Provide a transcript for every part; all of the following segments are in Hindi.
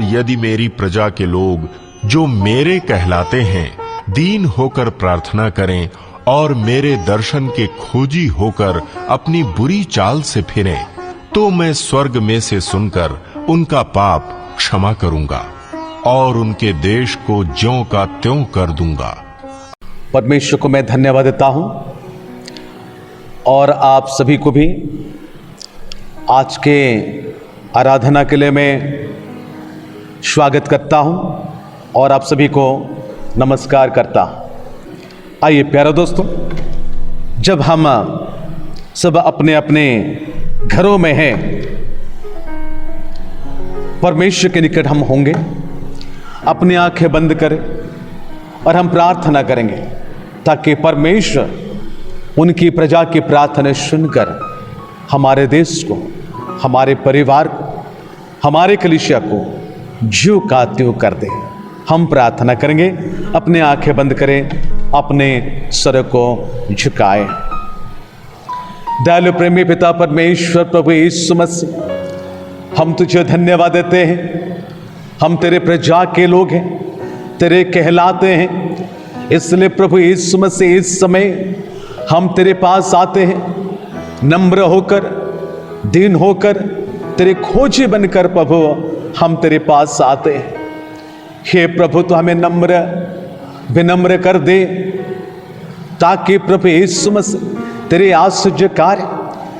यदि मेरी प्रजा के लोग जो मेरे कहलाते हैं दीन होकर प्रार्थना करें और मेरे दर्शन के खोजी होकर अपनी बुरी चाल से फिरें, तो मैं स्वर्ग में से सुनकर उनका पाप क्षमा करूंगा और उनके देश को ज्यों का त्यों कर दूंगा। परमेश्वर को मैं धन्यवाद देता हूं और आप सभी को भी आज के आराधना के लिए मैं स्वागत करता हूं और आप सभी को नमस्कार करता हूं। आइए प्यारे दोस्तों, जब हम सब अपने अपने घरों में हैं, परमेश्वर के निकट हम होंगे, अपनी आंखें बंद करें और हम प्रार्थना करेंगे ताकि परमेश्वर उनकी प्रजा की प्रार्थना सुनकर हमारे देश को, हमारे परिवार को, हमारे कलीसिया को ज्यों का त्यों कर दे। हम प्रार्थना करेंगे, अपने आंखें बंद करें, अपने सर को झुकाएं। दयालु प्रेमी पिता परमेश्वर प्रभु यीशु मसीह, हम तुझे धन्यवाद देते हैं। हम तेरे प्रजा के लोग हैं, तेरे कहलाते हैं, इसलिए प्रभु यीशु मसीह इस समय हम तेरे पास आते हैं, नम्र होकर, दीन होकर, तेरे खोजी बनकर प्रभु हम तेरे पास आते हैं। हे प्रभु, तो हमें नम्र विनम्र कर दे ताकि प्रभु यीशु मसीह तेरे आश्चर्य कार्य,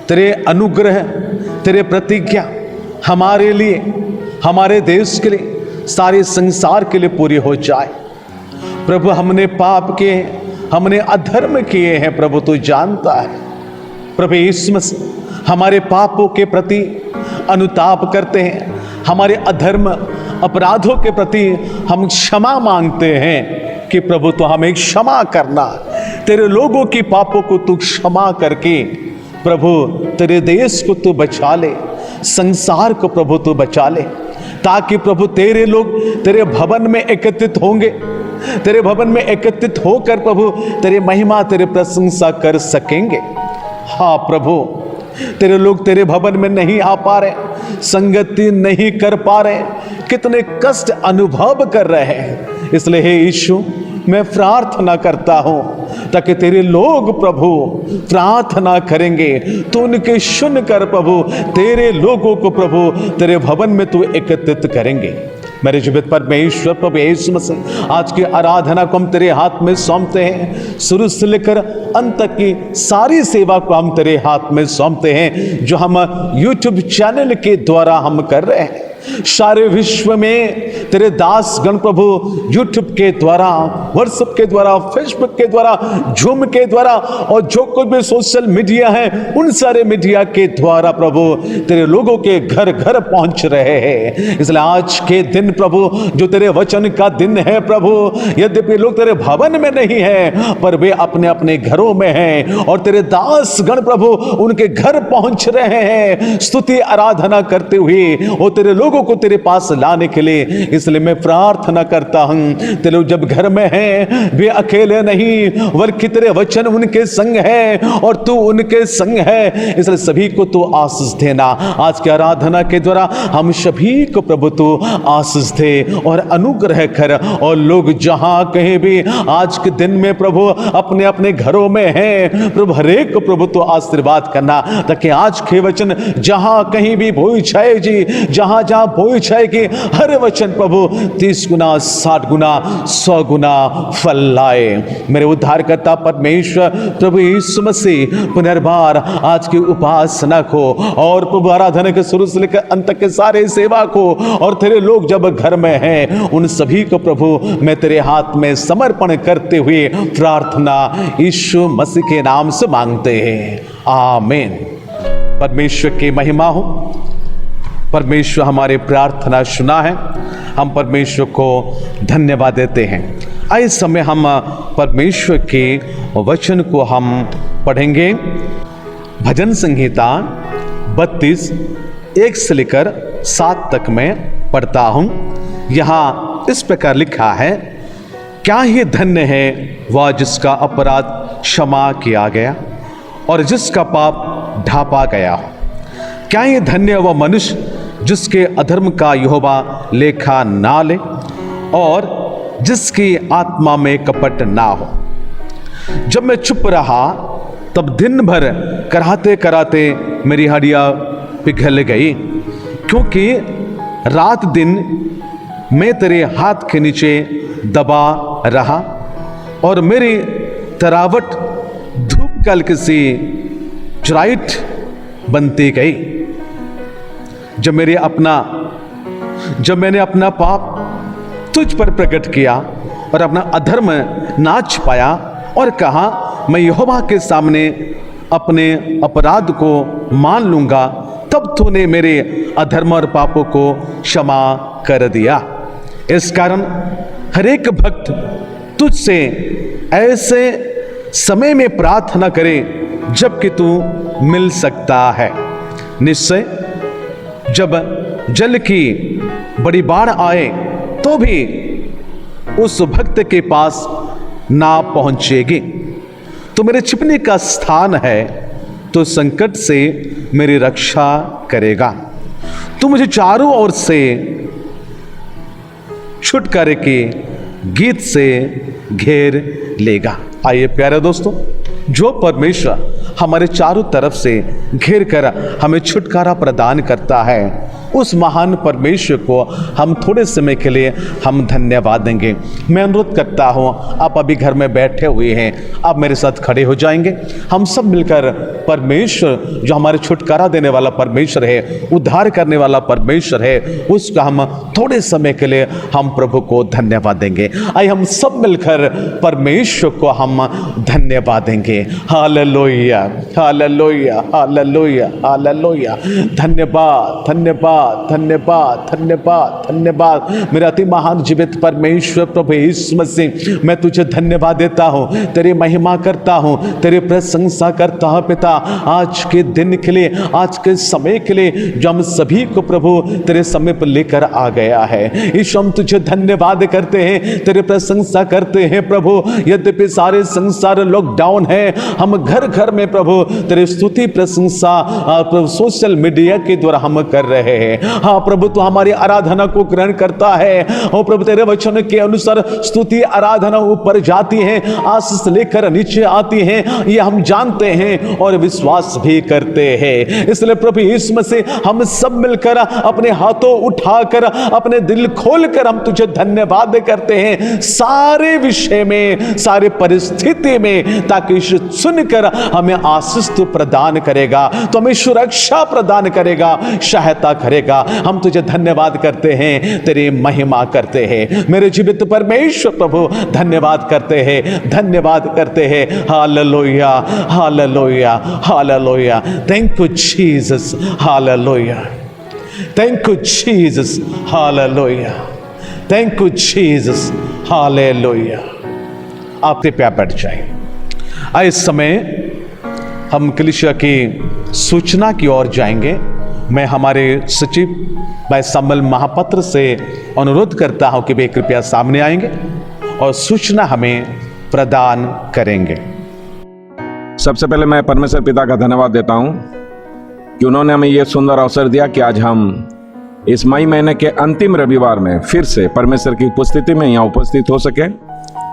तेरे अनुग्रह, तेरे प्रतिज्ञा हमारे लिए, हमारे देश के लिए, सारे संसार के लिए पूरी हो जाए। प्रभु, हमने पाप किए हैं, हमने अधर्म किए हैं, प्रभु तू जानता है। प्रभु यीशु मसीह हमारे पापों के प्रति अनुताप करते हैं, हमारे अधर्म अपराधों के प्रति हम क्षमा मांगते हैं कि प्रभु तो हमें क्षमा करना, तेरे लोगों की पापों को तू क्षमा करके प्रभु तेरे देश को तू बचा ले, संसार को प्रभु तू बचा ले, ताकि प्रभु तेरे लोग तेरे भवन में एकत्रित होंगे, तेरे भवन में एकत्रित होकर प्रभु तेरे महिमा, तेरे प्रशंसा कर सकेंगे। हाँ प्रभु, तेरे लोग तेरे भवन में नहीं आ पा रहे, संगति नहीं कर पा रहे, कितने कष्ट अनुभव कर रहे हैं। इसलिए हे यीशु, मैं प्रार्थना करता हूं ताकि तेरे लोग प्रभु प्रार्थना करेंगे तो उनके सुनकर प्रभु तेरे लोगों को प्रभु तेरे भवन में तू एकत्रित करेंगे। मेरे जीवित परमेश्वर प्रभु यीशु मसीह, आज की आराधना को हम तेरे हाथ में सौंपते हैं। शुरू से लेकर अंत तक की सारी सेवा को हम तेरे हाथ में सौंपते हैं, जो हम YouTube चैनल के द्वारा हम कर रहे हैं। सारे विश्व में तेरे दास गण प्रभु YouTube के द्वारा, व्हाट्सएप के द्वारा, फेसबुक के द्वारा, जूम के द्वारा और जो कुछ भी सोशल मीडिया है, उन सारे मीडिया के द्वारा प्रभु तेरे लोगों के घर घर पहुंच रहे हैं। इसलिए आज के दिन प्रभु, जो तेरे वचन का दिन है प्रभु, यद्यपि लोग तेरे भवन में नहीं है पर वे अपने अपने घरों में हैं और तेरे दास गण प्रभु उनके घर पहुंच रहे हैं, स्तुति आराधना करते हुए वो तेरे लोगों को तेरे पास लाने के लिए। इसलिए मैं प्रार्थना करता हूं, तेरे लोग जब घर में हैं, वे अकेले नहीं बल्कि तेरे वचन उनके संग है और तू उनके संग है। इसलिए सभी को तू आशीष देना। आज की आराधना के द्वारा हम सभी को प्रभु तू आशीष दे और अनुग्रह कर, और लोग जहां कहीं भी आज के दिन में प्रभु अपने अपने घरों में हैं, प्रभु हरेक को प्रभु तू आशीर्वाद करना, ताकि आज के वचन जहां कहीं भी भोई जी, जहां जहां भोई कि हर वचन प्रभु 30 गुना 60 गुना 100 गुना फल लाए। मेरे उद्धारकर्ता परमेश्वर प्रभु यीशु मसीह, पुनर्बार आज की उपासना को और प्रभु आराधना के शुरू से लेकर अंत के सारे सेवा को, और तेरे लोग जब घर में हैं उन सभी को प्रभु मैं तेरे हाथ में समर्पण करते हुए प्रार्थना यीशु मसीह के नाम से मांगते हैं, आमीन। परमेश्वर की महिमा हो। परमेश्वर हमारे प्रार्थना सुना है, हम परमेश्वर को धन्यवाद देते हैं। इस समय हम परमेश्वर के वचन को हम पढ़ेंगे। भजन संहिता 32 1 से लेकर 7 तक मैं पढ़ता हूं। यहाँ इस प्रकार लिखा है, क्या ही धन्य है वह जिसका अपराध क्षमा किया गया और जिसका पाप ढांपा गया हो। क्या ही धन्य वह मनुष्य जिसके अधर्म का यहोवा लेखा ना ले और जिसकी आत्मा में कपट ना हो। जब मैं चुप रहा तब दिन भर कराते कराते मेरी हड्डियां पिघल गई, क्योंकि रात दिन मैं तेरे हाथ के नीचे दबा रहा और मेरी तरावट धूप कल्क सी चिराइट बनती गई। जब मैंने अपना पाप तुझ पर प्रकट किया और अपना अधर्म ना छिपाया और कहा मैं यहोवा के सामने अपने अपराध को मान लूंगा, तब तूने मेरे अधर्म और पापों को क्षमा कर दिया। इस कारण हर एक भक्त तुझसे ऐसे समय में प्रार्थना करे जबकि तू मिल सकता है। निश्चय जब जल की बड़ी बाढ़ आए तो भी उस भक्त के पास ना पहुंचेगी। तो मेरे छिपने का स्थान है, तो संकट से मेरी रक्षा करेगा। तू मुझे चारों ओर से छुटकारे के गीत से घेर लेगा। आइए प्यारे दोस्तों, जो परमेश्वर हमारे चारों तरफ से घेर कर हमें छुटकारा प्रदान करता है, उस महान परमेश्वर को हम थोड़े समय के लिए हम धन्यवाद देंगे। मैं अनुरोध करता हूँ, आप अभी घर में बैठे हुए हैं, आप मेरे साथ खड़े हो जाएंगे। हम सब मिलकर परमेश्वर जो हमारे छुटकारा देने वाला परमेश्वर है, उद्धार करने वाला परमेश्वर है, उसका हम थोड़े समय के लिए हम प्रभु को धन्यवाद देंगे। आइए हम सब मिलकर परमेश्वर को हम धन्यवाद देंगे। Hallelujah, hallelujah, hallelujah, hallelujah. धन्यवाद, धन्यवाद, धन्यवाद, धन्यवाद, धन्यवाद मेरा अति महान जीवित परमेश्वर प्रभु यीशु मसीह, मैं तुझे धन्यवाद देता हूँ, तेरी महिमा करता हूँ, तेरी प्रशंसा करता हूँ पिता, आज के दिन के लिए, आज के समय के लिए जो हम सभी को प्रभु तेरे समय पर लेकर आ गया है। यीशु हम तुझे धन्यवाद करते हैं, तेरी प्रशंसा करते हैं प्रभु। यद्यपि सारे संसार लॉकडाउन है, हम घर घर में प्रभु तेरी स्तुति प्रशंसा सोशल मीडिया के द्वारा हम कर रहे हैं। हाँ प्रभु, तू हमारी आराधना को ग्रहण करता है। और प्रभु तेरे वचन के अनुसार स्तुति आराधना ऊपर जाती है, आशीष लेकर नीचे आती है, ये हम जानते हैं और विश्वास भी करते हैं। इसलिए प्रभु यीशु मसीह हम सब मिलकर अपने हाथों उठाकर अपने दिल खोलकर हम तुझे धन्यवाद करते हैं, सारे विषय में, सारे परिस्थिति में, ताकि सुनकर हमें आशीष तू प्रदान करेगा, तो हमें सुरक्षा प्रदान करेगा, सहायता करेगा। हम तुझे धन्यवाद करते हैं, तेरी महिमा करते हैं मेरे जीवित परमेश्वर प्रभु। धन्यवाद करते हैं, धन्यवाद करते हैं। Hallelujah, hallelujah, hallelujah. Thank you Jesus, hallelujah. Thank you Jesus, hallelujah. Thank you Jesus, hallelujah. आप कृपया बैठ जाएं। इस समय हम कलीसिया की सूचना की ओर जाएंगे। मैं हमारे सचिव भाई सामुएल महापात्र से अनुरोध करता हूं कि वे कृपया सामने आएंगे और सूचना हमें प्रदान करेंगे। सबसे पहले मैं परमेश्वर पिता का धन्यवाद देता हूं कि उन्होंने हमें यह सुंदर अवसर दिया कि आज हम इस मई महीने के अंतिम रविवार में फिर से परमेश्वर की उपस्थिति में यहाँ उपस्थित हो सके।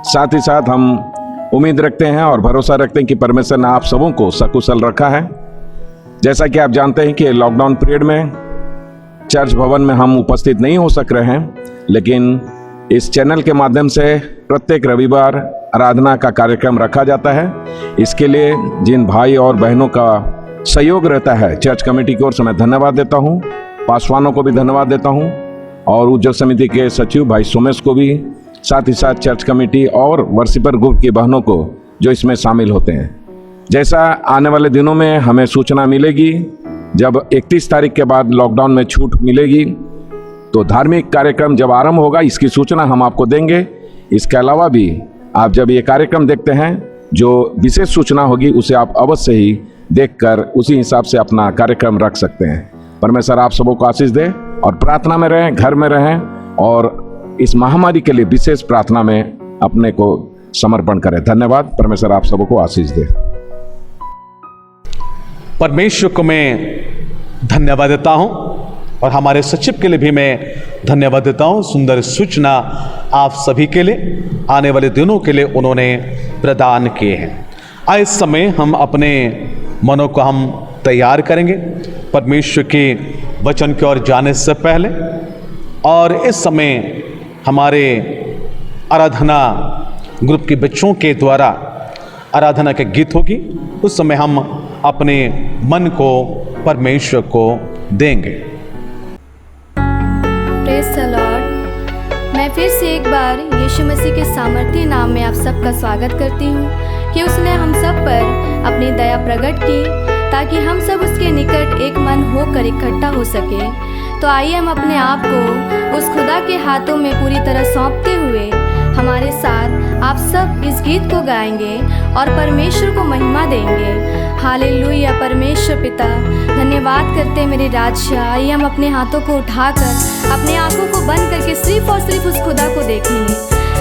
साथ ही साथ हम उम्मीद रखते हैं और भरोसा रखते हैं कि परमेश्वर ने आप सबों को सकुशल रखा है। जैसा कि आप जानते हैं कि लॉकडाउन पीरियड में चर्च भवन में हम उपस्थित नहीं हो सक रहे हैं, लेकिन इस चैनल के माध्यम से प्रत्येक रविवार आराधना का कार्यक्रम रखा जाता है। इसके लिए जिन भाई और बहनों का सहयोग रहता है, चर्च कमेटी की ओर से मैं धन्यवाद देता हूँ। पासवानों को भी धन्यवाद देता हूँ और उज्जवल समिति के सचिव भाई सोमेश को भी, साथ ही साथ चर्च कमेटी और वर्शिपर ग्रुप की बहनों को जो इसमें शामिल होते हैं। जैसा आने वाले दिनों में हमें सूचना मिलेगी, जब 31 तारीख के बाद लॉकडाउन में छूट मिलेगी तो धार्मिक कार्यक्रम जब आरंभ होगा इसकी सूचना हम आपको देंगे। इसके अलावा भी आप जब ये कार्यक्रम देखते हैं, जो विशेष सूचना होगी उसे आप अवश्य ही देखकर उसी हिसाब से अपना कार्यक्रम रख सकते हैं। परमेश्वर आप सबों को आशीष दे और प्रार्थना में रहें, घर में रहें और इस महामारी के लिए विशेष प्रार्थना में अपने को समर्पण करें। धन्यवाद। परमेश्वर आप सबों को आशीष दे। परमेश्वर को मैं धन्यवाद देता हूं और हमारे सचिव के लिए भी मैं धन्यवाद देता हूँ। सुंदर सूचना आप सभी के लिए आने वाले दिनों के लिए उन्होंने प्रदान किए हैं। आज इस समय हम अपने मनों को हम तैयार करेंगे परमेश्वर के वचन की ओर जाने से पहले। और इस समय हमारे आराधना ग्रुप के बच्चों के द्वारा आराधना के गीत होगी, उस समय हम अपने मन को परमेश्वर को देंगे। Praise the Lord. मैं फिर से एक बार यीशु मसीह के सामर्थ्य नाम में आप सबका स्वागत करती हूँ कि उसने हम सब पर अपनी दया प्रकट की ताकि हम सब उसके निकट एक मन होकर इकट्ठा हो सके। तो आइए हम अपने आप को उस खुदा के हाथों में पूरी तरह सौंपते हुए हमारे साथ आप सब इस गीत को गाएंगे और परमेश्वर को महिमा देंगे। हालेलुया। परमेश्वर पिता, धन्यवाद करते हैं मेरे राजा। आइए हम अपने हाथों को उठाकर अपने आंखों को बंद करके सिर्फ और सिर्फ उस खुदा को देखेंगे।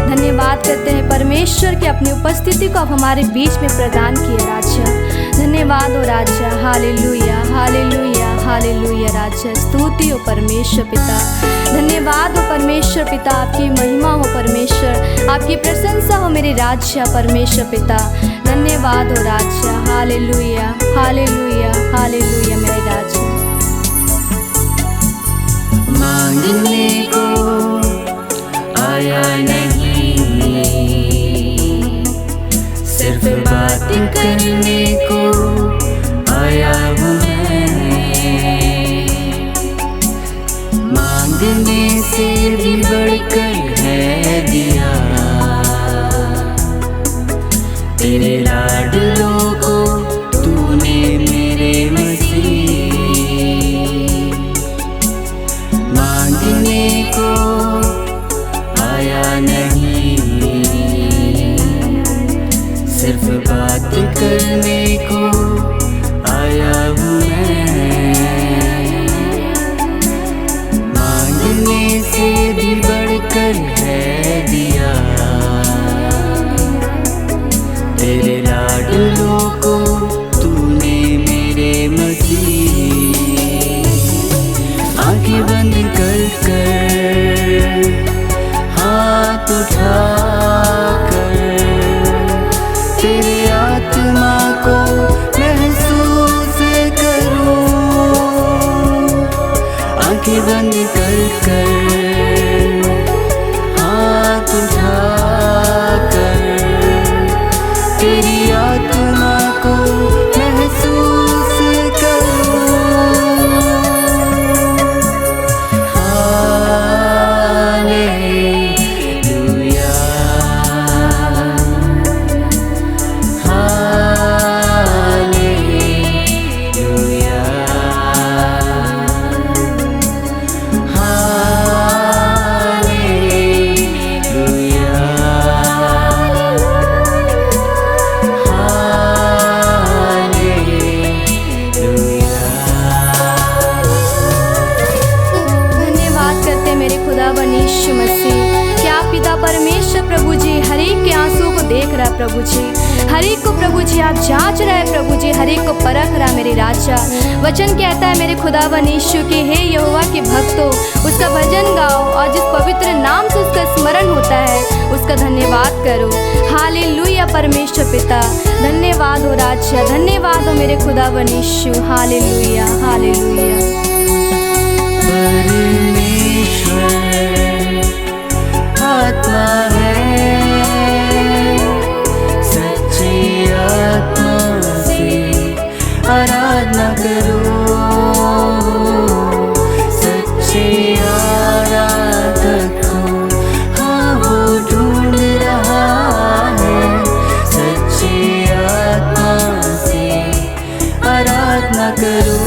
धन्यवाद करते हैं परमेश्वर की अपनी उपस्थिति को आप हमारे बीच में प्रदान किए राजा। धन्यवाद हो राजा। हालेलुया, हालेलुया, हालेलुया राजा। स्तुति हो परमेश्वर पिता। धन्यवाद हो परमेश्वर पिता। आपकी महिमा हो परमेश्वर, आपकी प्रशंसा हो मेरे राजा परमेश्वर पिता। धन्यवाद हो राजा। हालेलुया, हालेलुया, हालेलुया मेरे राजा। मांगने को आया नहीं, सिर्फ बात करने को आया हूँ मैं। मांगने से भी बढ़कर है दिया, तेरे लाडलों को तूने मेरे मसीह। मांगने को आया नहीं, सिर्फ बात करने को आया हूँ मैं। मांगने से भी बढ़कर है दिया, तेरे लाडलों को तूने मेरे मसीह। आंखें बंद कर कर हाथ उठा कर तेरे आत्मा को महसूस करूं। आंखें बंद कर कर हाथ उठा कर तेरी आत्मा को महसूस करूं। प्रभु जी, हर एक को प्रभु जी आप जांच रहे हैं प्रभु जी, हर एक को परख रहा मेरे राजा। वचन कहता है मेरे खुदावन यीशु के हे यहोवा के भक्तों, उसका भजन गाओ और जिस पवित्र नाम से उसका स्मरण होता है उसका धन्यवाद करो। हालेलुया परमेश्वर पिता, धन्यवाद हो राजा, धन्यवाद हो मेरे खुदावन यीशु। Hallelujah, hallelujah. परमेश्वर आत्मा है, आराधना करो, सच्चे आराधक को हाँ वो ढूंढ रहा है। सच्चे आत्मा से आराधना करो।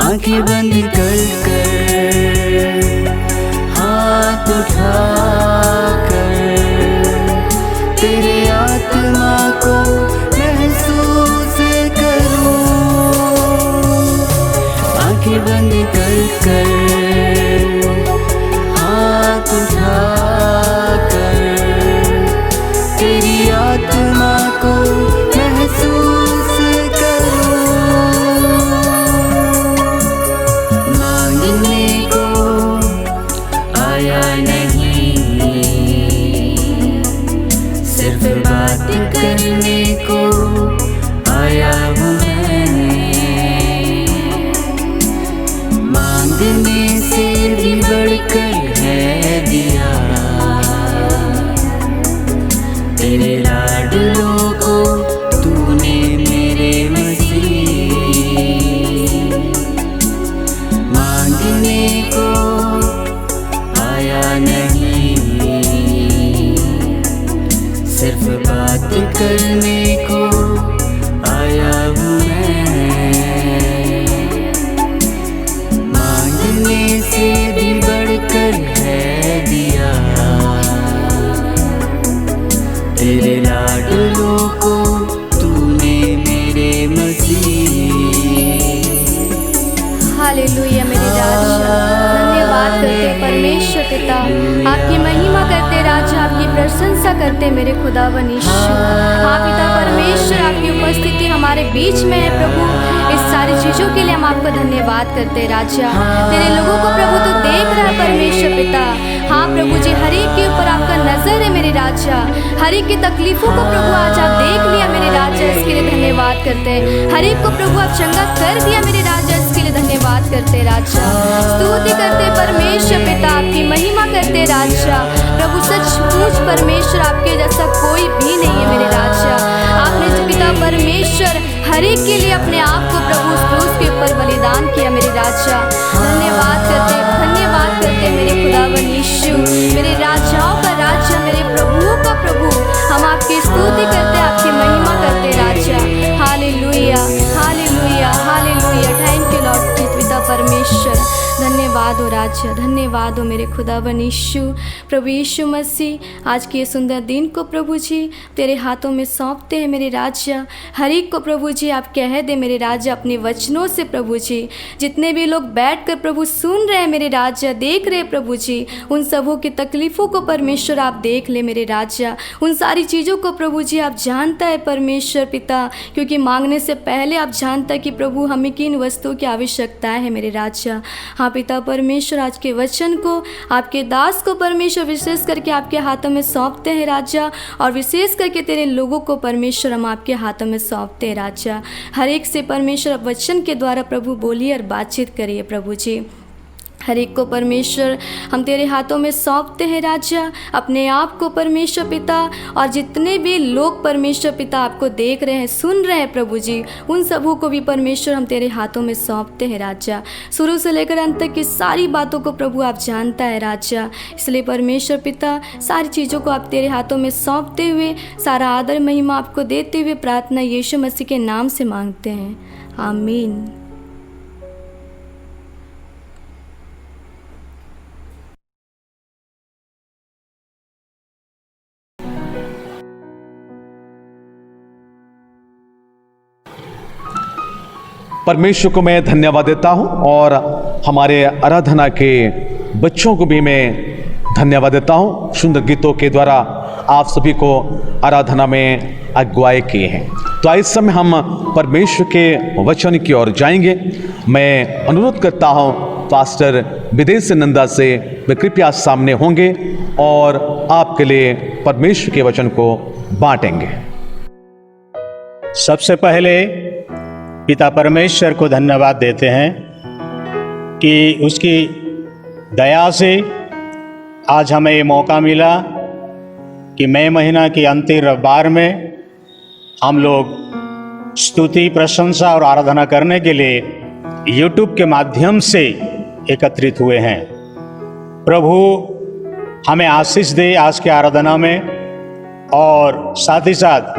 आंखें बंद कर हाथ उठा तेरे आत्मा को महसूस करूं। आंखें बंद कर हाथ उठा तेरी आत्मा को महसूस करूं। मांगने को आया नहीं, सिर्फ बात करने को आया हूँ मैं। मांगने से भी बढ़कर है दिया, तेरे लाडलों को तूने मेरे मसीह। मांगने को आया नहीं, सिर्फ बात करने को आया हूँ मैं। मांगने से भी बढ़कर है दिया, तेरे लाडलों को तूने मेरे मसीह। हालेलुया मेरे राजा, धन्यवाद करते परमेश्वर पिता, आपकी महिमा करते राजा, आपकी प्रशंसा करते मेरे खुदा वनीश्वर। हाँ पिता परमेश्वर, आपकी उपस्थिति हमारे बीच में है प्रभु। इस सारी चीज़ों के लिए हम आपको धन्यवाद करते राजा। तेरे लोगों को प्रभु तो देख रहा है परमेश्वर पिता। हाँ प्रभु जी, हर एक के ऊपर आपका नजर है मेरे राजा। हर एक की तकलीफों को प्रभु आज आप देख लिया मेरे राजा, इसके लिए धन्यवाद करते हैं। हर एक को प्रभु आप चंगा कर दिया मेरे राजा, इसके लिए धन्यवाद करते राजा। स्तुति करते परमेश्वर पिता, आपकी महिमा करते राजा। प्रभु सचमुच परमेश्वर आपके जैसा कोई भी नहीं है मेरे राजा। आपने जो पिता परमेश्वर हर एक के लिए अपने आप को प्रभु उस क्रूस के ऊपर बलिदान किया मेरे राजा। धन्यवाद करते मेरे खुदा वनीशु, मेरे राजाओं का राजा, मेरे प्रभुओं का प्रभु। हम आपकी स्तुति करते, आपकी महिमा करते राजा। Hallelujah hallelujah hallelujah. Thank you Lord पिता परमेश्वर, धन्यवाद हो राजा, धन्यवाद हो मेरे खुदा वनीशु। प्रभु यीशु मसीह, आज के सुंदर दिन को प्रभु जी तेरे हाथों में सौंपते हैं मेरे राजा। हर एक को प्रभु जी आप कह दे मेरे राजा अपने वचनों से प्रभु जी। जितने भी लोग बैठ कर प्रभु सुन रहे हैं मेरे राजा, देख रहे हैं प्रभु जी, उन सबों की तकलीफ़ों को परमेश्वर आप देख ले मेरे राजा। उन सारी चीज़ों को प्रभु जी आप जानता है परमेश्वर पिता, क्योंकि मांगने से पहले आप जानता है कि प्रभु हमें किन वस्तुओं की आवश्यकता है मेरे राजा। हाँ पिता परमेश्वर, आज के वचन को आपके दास को परमेश्वर विशेष करके आपके हाथों में सौंपते हैं राजा, और विशेष करके तेरे लोगों को परमेश्वर हम आपके हाथों में सौंपते हैं राजा। हर एक से परमेश्वर वचन के द्वारा प्रभु बोलिए और बातचीत करिए प्रभु जी। हर एक को परमेश्वर हम तेरे हाथों में सौंपते हैं राजा, अपने आप को परमेश्वर पिता, और जितने भी लोग परमेश्वर पिता आपको देख रहे हैं, सुन रहे हैं प्रभु जी, उन सबों को भी परमेश्वर हम तेरे हाथों में सौंपते हैं राजा। शुरू से लेकर अंत तक की सारी बातों को प्रभु आप जानता है राजा। इसलिए परमेश्वर पिता, सारी चीज़ों को आप तेरे हाथों में सौंपते हुए, सारा आदर महिमा आपको देते हुए प्रार्थना यीशु मसीह के नाम से मांगते हैं, आमीन। परमेश्वर को मैं धन्यवाद देता हूं, और हमारे आराधना के बच्चों को भी मैं धन्यवाद देता हूं। सुंदर गीतों के द्वारा आप सभी को आराधना में अगुवाई किए हैं। तो इस समय हम परमेश्वर के वचन की ओर जाएंगे। मैं अनुरोध करता हूं पास्टर विदेश नंदा से वे कृपया सामने होंगे और आपके लिए परमेश्वर के वचन को बांटेंगे। सबसे पहले पिता परमेश्वर को धन्यवाद देते हैं कि उसकी दया से आज हमें ये मौका मिला कि मई महीना की अंतिम रविवार में हम लोग स्तुति, प्रशंसा और आराधना करने के लिए YouTube के माध्यम से एकत्रित हुए हैं। प्रभु हमें आशीष दे आज के आराधना में, और साथ ही साथ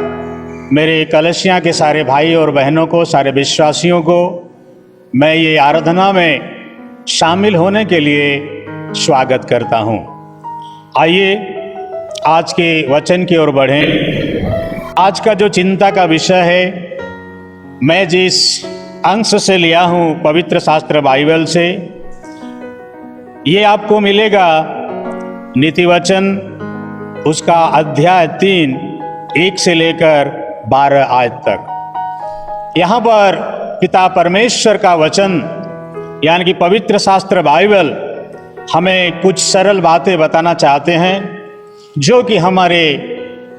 मेरे कलसिया के सारे भाई और बहनों को, सारे विश्वासियों को मैं ये आराधना में शामिल होने के लिए स्वागत करता हूँ। आइए आज के वचन की ओर बढ़ें। आज का जो चिंता का विषय है, मैं जिस अंश से लिया हूँ पवित्र शास्त्र बाइबल से, ये आपको मिलेगा नीति वचन उसका अध्याय 3 1 से लेकर 12 आयत तक। यहाँ पर पिता परमेश्वर का वचन यानी कि पवित्र शास्त्र बाइबल हमें कुछ सरल बातें बताना चाहते हैं जो कि हमारे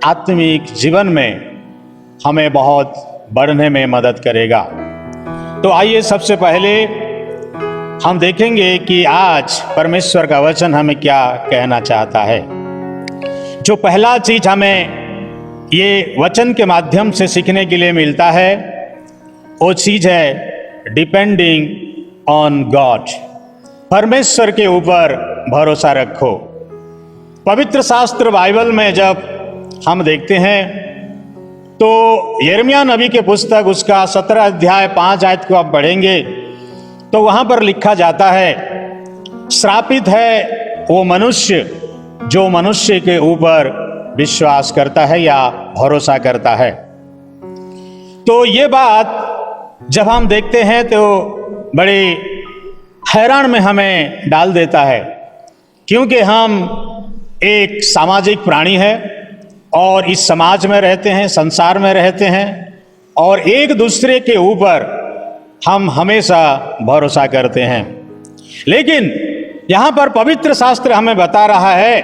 आत्मिक जीवन में हमें बहुत बढ़ने में मदद करेगा। तो आइए सबसे पहले हम देखेंगे कि आज परमेश्वर का वचन हमें क्या कहना चाहता है। जो पहला चीज हमें ये वचन के माध्यम से सीखने के लिए मिलता है वो चीज है डिपेंडिंग ऑन गॉड। परमेश्वर के ऊपर भरोसा रखो। पवित्र शास्त्र बाइबल में जब हम देखते हैं तो यिर्मयाह नबी के पुस्तक उसका 17 अध्याय 5 आयत को आप पढ़ेंगे तो वहां पर लिखा जाता है, श्रापित है वो मनुष्य जो मनुष्य के ऊपर विश्वास करता है या भरोसा करता है। तो ये बात जब हम देखते हैं तो बड़े हैरान में हमें डाल देता है, क्योंकि हम एक सामाजिक प्राणी है और इस समाज में रहते हैं, संसार में रहते हैं और एक दूसरे के ऊपर हम हमेशा भरोसा करते हैं। लेकिन यहाँ पर पवित्र शास्त्र हमें बता रहा है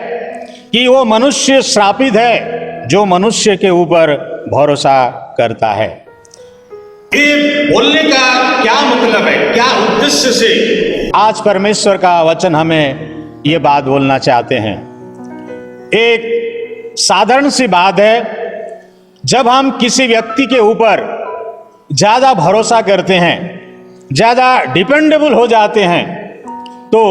कि वो मनुष्य श्रापित है जो मनुष्य के ऊपर भरोसा करता है। ये बोलने का क्या मतलब है, क्या उद्देश्य से आज परमेश्वर का वचन हमें ये बात बोलना चाहते हैं। एक साधारण सी बात है, जब हम किसी व्यक्ति के ऊपर ज्यादा भरोसा करते हैं, ज्यादा डिपेंडेबल हो जाते हैं, तो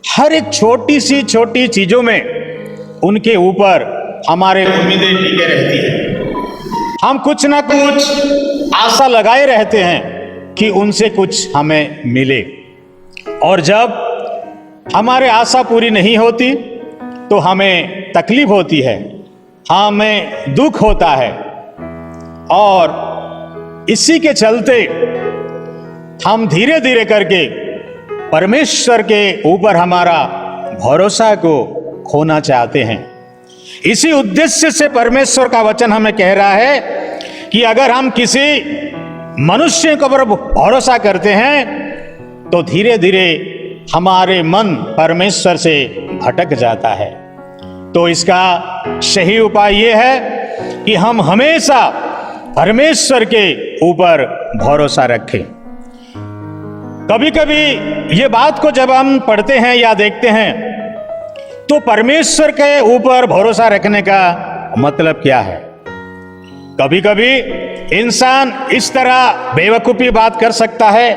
हर एक छोटी सी छोटी चीजों में उनके ऊपर हमारे उम्मीदें टिके रहती है। हम कुछ ना कुछ आशा लगाए रहते हैं कि उनसे कुछ हमें मिले, और जब हमारे आशा पूरी नहीं होती तो हमें तकलीफ होती है, हमें दुख होता है, और इसी के चलते हम धीरे धीरे करके परमेश्वर के ऊपर हमारा भरोसा को खोना चाहते हैं। इसी उद्देश्य से परमेश्वर का वचन हमें कह रहा है कि अगर हम किसी मनुष्य के ऊपर भरोसा करते हैं तो धीरे धीरे हमारे मन परमेश्वर से भटक जाता है। तो इसका सही उपाय यह है कि हम हमेशा परमेश्वर के ऊपर भरोसा रखें। कभी कभी ये बात को जब हम पढ़ते हैं या देखते हैं तो परमेश्वर के ऊपर भरोसा रखने का मतलब क्या है। कभी कभी इंसान इस तरह बेवकूफी बात कर सकता है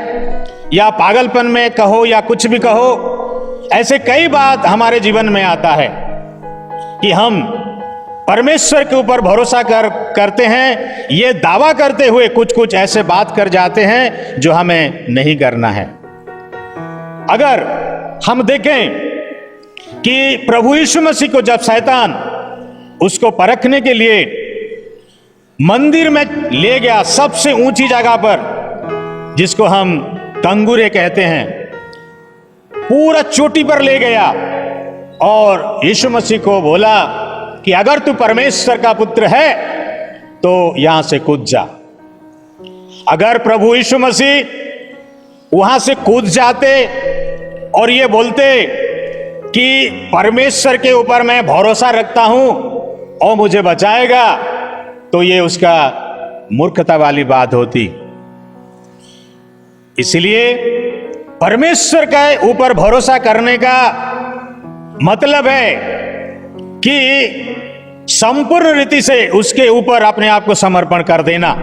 या पागलपन में कहो या कुछ भी कहो, ऐसे कई बात हमारे जीवन में आता है कि हम परमेश्वर के ऊपर भरोसा करते हैं, ये दावा करते हुए कुछ कुछ ऐसे बात कर जाते हैं जो हमें नहीं करना है। अगर हम देखें कि प्रभु यीशु मसीह को जब शैतान उसको परखने के लिए मंदिर में ले गया, सबसे ऊंची जगह पर जिसको हम कंगूरे कहते हैं, पूरा चोटी पर ले गया और यीशु मसीह को बोला कि अगर तू परमेश्वर का पुत्र है तो यहां से कूद जा। अगर प्रभु यीशु मसीह वहां से कूद जाते और ये बोलते कि परमेश्वर के ऊपर मैं भरोसा रखता हूं और मुझे बचाएगा, तो ये उसका मूर्खता वाली बात होती। इसलिए परमेश्वर के ऊपर भरोसा करने का मतलब है कि संपूर्ण रीति से उसके ऊपर अपने आप को समर्पण कर देना।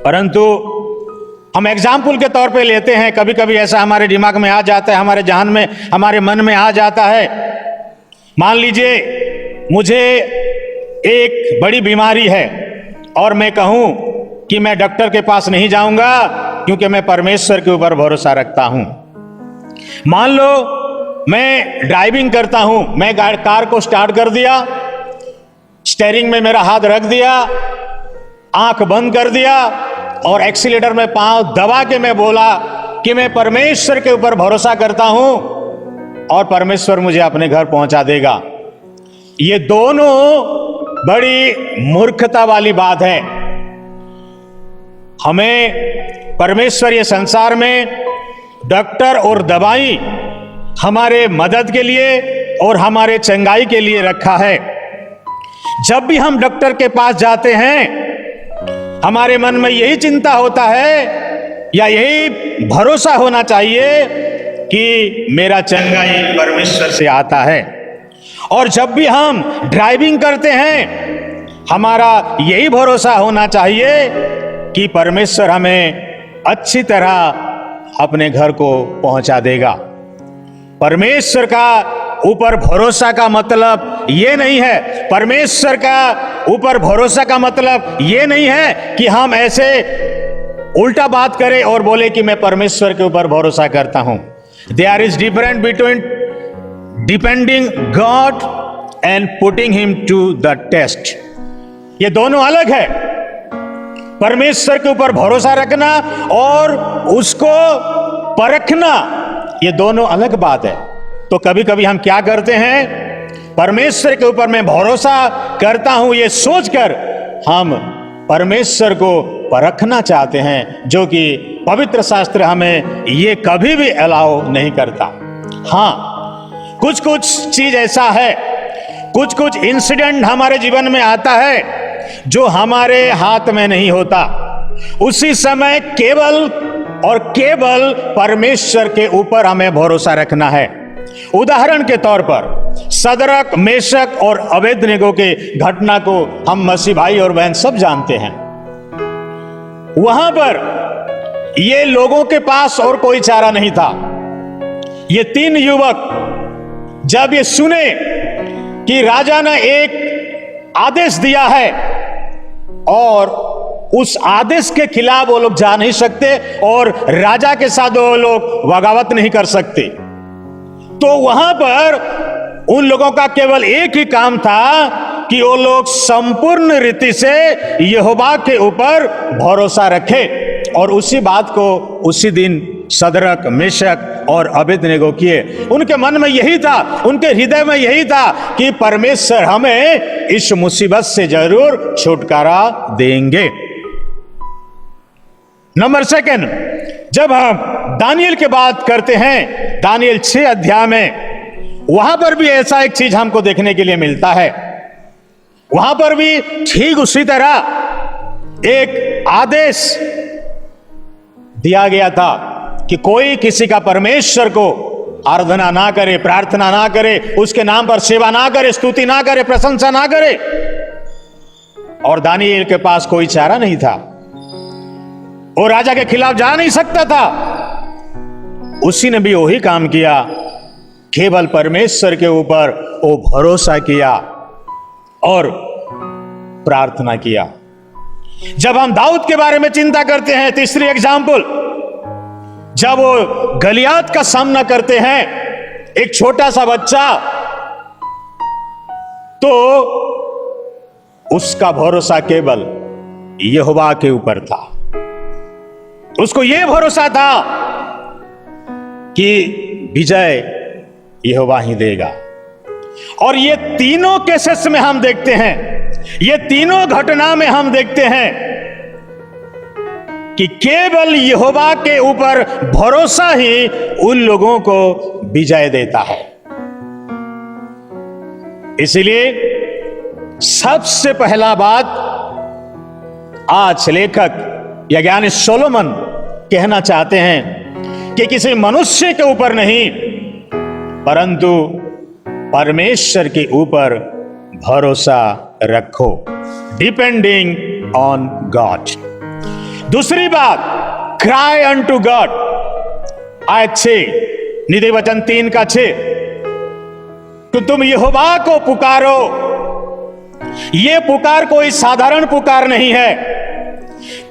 परंतु हम एग्जाम्पल के तौर पे लेते हैं, कभी कभी ऐसा हमारे दिमाग में आ जाता है, हमारे जहन में, हमारे मन में आ जाता है। मान लीजिए मुझे एक बड़ी बीमारी है और मैं कहूं कि मैं डॉक्टर के पास नहीं जाऊंगा क्योंकि मैं परमेश्वर के ऊपर भरोसा रखता हूं। मान लो मैं ड्राइविंग करता हूं, मैं कार को स्टार्ट कर दिया, स्टीयरिंग में मेरा हाथ रख दिया, आंख बंद कर दिया और एक्सीलेटर में पांव दबा के मैं बोला कि मैं परमेश्वर के ऊपर भरोसा करता हूं और परमेश्वर मुझे अपने घर पहुंचा देगा। ये दोनों बड़ी मूर्खता वाली बात है। हमें परमेश्वर ये संसार में डॉक्टर और दवाई हमारे मदद के लिए और हमारे चंगाई के लिए रखा है। जब भी हम डॉक्टर के पास जाते हैं, हमारे मन में यही चिंता होता है या यही भरोसा होना चाहिए कि मेरा चंगाई परमेश्वर से आता है। और जब भी हम ड्राइविंग करते हैं, हमारा यही भरोसा होना चाहिए कि परमेश्वर हमें अच्छी तरह अपने घर को पहुंचा देगा। परमेश्वर का ऊपर भरोसा का मतलब ये नहीं है, परमेश्वर का ऊपर भरोसा का मतलब ये नहीं है कि हम ऐसे उल्टा बात करें और बोले कि मैं परमेश्वर के ऊपर भरोसा करता हूं। There is difference between depending God and putting him to the test. ये दोनों अलग है। परमेश्वर के ऊपर भरोसा रखना और उसको परखना, ये दोनों अलग बात है। तो कभी कभी हम क्या करते हैं, परमेश्वर के ऊपर मैं भरोसा करता हूं ये सोचकर हम परमेश्वर को परखना चाहते हैं, जो कि पवित्र शास्त्र हमें ये कभी भी अलाउ नहीं करता। हाँ, कुछ कुछ चीज ऐसा है, कुछ कुछ इंसिडेंट हमारे जीवन में आता है जो हमारे हाथ में नहीं होता। उसी समय केवल और केवल परमेश्वर के ऊपर हमें भरोसा रखना है। उदाहरण के तौर पर सदरक, मेशक और अबेदनगो के घटना को हम मसीह भाई और बहन सब जानते हैं। वहां पर ये लोगों के पास और कोई चारा नहीं था। ये तीन युवक जब ये सुने कि राजा ने एक आदेश दिया है और उस आदेश के खिलाफ वो लोग जा नहीं सकते और राजा के साथ वो लोग बगावत नहीं कर सकते, तो वहां पर उन लोगों का केवल एक ही काम था कि वो लोग संपूर्ण रीति से यहोवा के ऊपर भरोसा रखें। और उसी बात को उसी दिन सदरक, मेशक और अबेदनगो किए। उनके मन में यही था, उनके हृदय में यही था कि परमेश्वर हमें इस मुसीबत से जरूर छुटकारा देंगे। नंबर सेकंड, जब हम दानियल की बात करते हैं, दानियल 6 अध्याय में, वहां पर भी ऐसा एक चीज हमको देखने के लिए मिलता है। वहां पर भी ठीक उसी तरह एक आदेश दिया गया था कि कोई किसी का परमेश्वर को आराधना ना करे, प्रार्थना ना करे, उसके नाम पर सेवा ना करे, स्तुति ना करे, प्रशंसा ना करे। और दानियल के पास कोई चारा नहीं था, वो राजा के खिलाफ जा नहीं सकता था। उसी ने भी वही काम किया, केवल परमेश्वर के ऊपर वो भरोसा किया और प्रार्थना किया। जब हम दाऊद के बारे में चिंता करते हैं, तीसरी एग्जाम्पल, जब वो गलियात का सामना करते हैं, एक छोटा सा बच्चा, तो उसका भरोसा केवल यहोवा के ऊपर था। उसको यह भरोसा था कि विजय यहोवा ही देगा। और ये तीनों केसेस में हम देखते हैं, ये तीनों घटना में हम देखते हैं कि केवल यहोवा के ऊपर भरोसा ही उन लोगों को विजय देता है। इसलिए सबसे पहला बात आज लेखक या ज्ञानी सोलोमन कहना चाहते हैं कि किसी मनुष्य के ऊपर नहीं, परंतु परमेश्वर के ऊपर भरोसा रखो, डिपेंडिंग ऑन गॉड। दूसरी बात, क्राई अनटू गॉड, आयत 6, निधि वचन 3 का 6, तो तुम यहोवा को पुकारो। यह पुकार कोई साधारण पुकार नहीं है।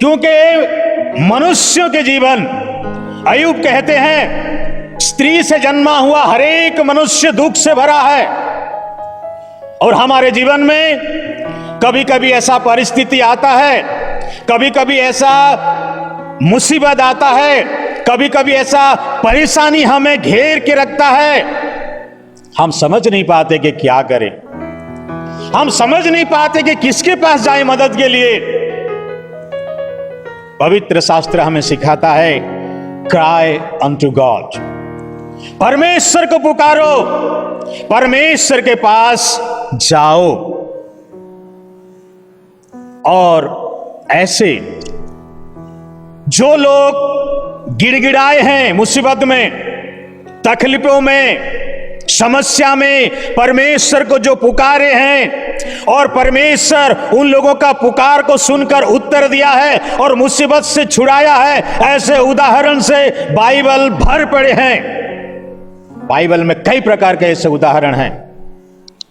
क्योंकि मनुष्यों के जीवन, अय्यूब कहते हैं, स्त्री से जन्मा हुआ हर एक मनुष्य दुख से भरा है। और हमारे जीवन में कभी कभी ऐसा परिस्थिति आता है, कभी कभी ऐसा मुसीबत आता है, कभी कभी ऐसा परेशानी हमें घेर के रखता है। हम समझ नहीं पाते कि क्या करें, हम समझ नहीं पाते कि किसके पास जाए मदद के लिए। पवित्र शास्त्र हमें सिखाता है, क्राई अनटू गॉड, परमेश्वर को पुकारो, परमेश्वर के पास जाओ। और ऐसे जो लोग गिड़गिड़ाए हैं मुसीबत में, तकलीफों में, समस्या में, परमेश्वर को जो पुकारे हैं और परमेश्वर उन लोगों का पुकार को सुनकर उत्तर दिया है और मुसीबत से छुड़ाया है, ऐसे उदाहरण से बाइबल भर पड़े हैं। बाइबल में कई प्रकार के ऐसे उदाहरण हैं,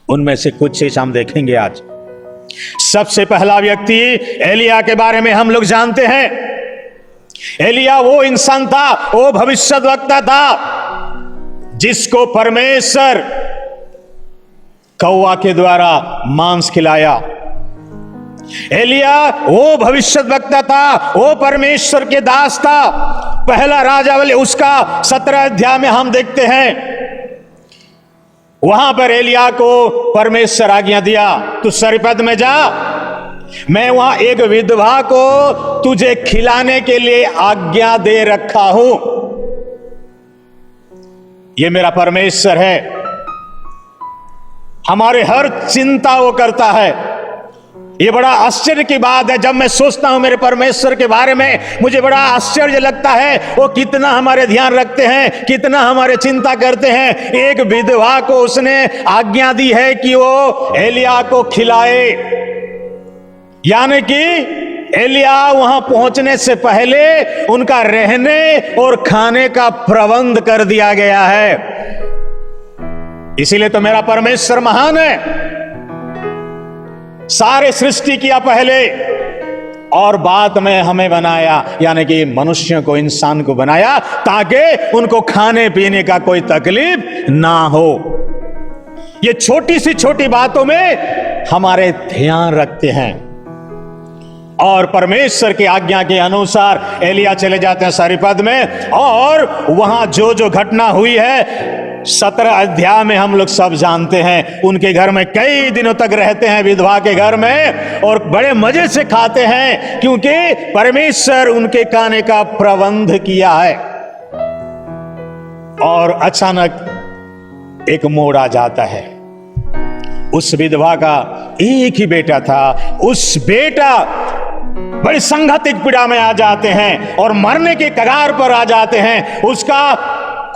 उनमें से कुछ चीज हम देखेंगे आज। सबसे पहला व्यक्ति एलिया के बारे में हम लोग जानते हैं। एलिया वो इंसान था, वो भविष्यद्वक्ता था जिसको परमेश्वर कौवा के द्वारा मांस खिलाया। एलिया वो भविष्यद्वक्ता था, वो परमेश्वर के दास था। पहला राजावली उसका 17 अध्याय में हम देखते हैं, वहां पर एलिया को परमेश्वर आज्ञा दिया, तू सरिपत में जा, मैं वहां एक विधवा को तुझे खिलाने के लिए आज्ञा दे रखा हूं। ये मेरा परमेश्वर है, हमारे हर चिंता वो करता है। ये बड़ा आश्चर्य की बात है, जब मैं सोचता हूं मेरे परमेश्वर के बारे में, मुझे बड़ा आश्चर्य लगता है वो कितना हमारे ध्यान रखते हैं, कितना हमारे चिंता करते हैं। एक विधवा को उसने आज्ञा दी है कि वो एलिया को खिलाए, यानी कि एलिया वहां पहुंचने से पहले उनका रहने और खाने का प्रबंध कर दिया गया है। इसीलिए तो मेरा परमेश्वर महान है। सारे सृष्टि किया पहले और बाद में हमें बनाया, यानी कि मनुष्यों को, इंसान को बनाया ताकि उनको खाने पीने का कोई तकलीफ ना हो। ये छोटी सी छोटी बातों में हमारे ध्यान रखते हैं। और परमेश्वर की आज्ञा के अनुसार एलिया चले जाते हैं सरिपत में, और वहां जो जो घटना हुई है 17 अध्याय में हम लोग सब जानते हैं। उनके घर में कई दिनों तक रहते हैं, विधवा के घर में, और बड़े मजे से खाते हैं क्योंकि परमेश्वर उनके खाने का प्रबंध किया है। और अचानक एक मोड़ आ जाता है। उस विधवा का एक ही बेटा था, उस बेटा बड़ी संघातिक पीड़ा में आ जाते हैं और मरने के कगार पर आ जाते हैं। उसका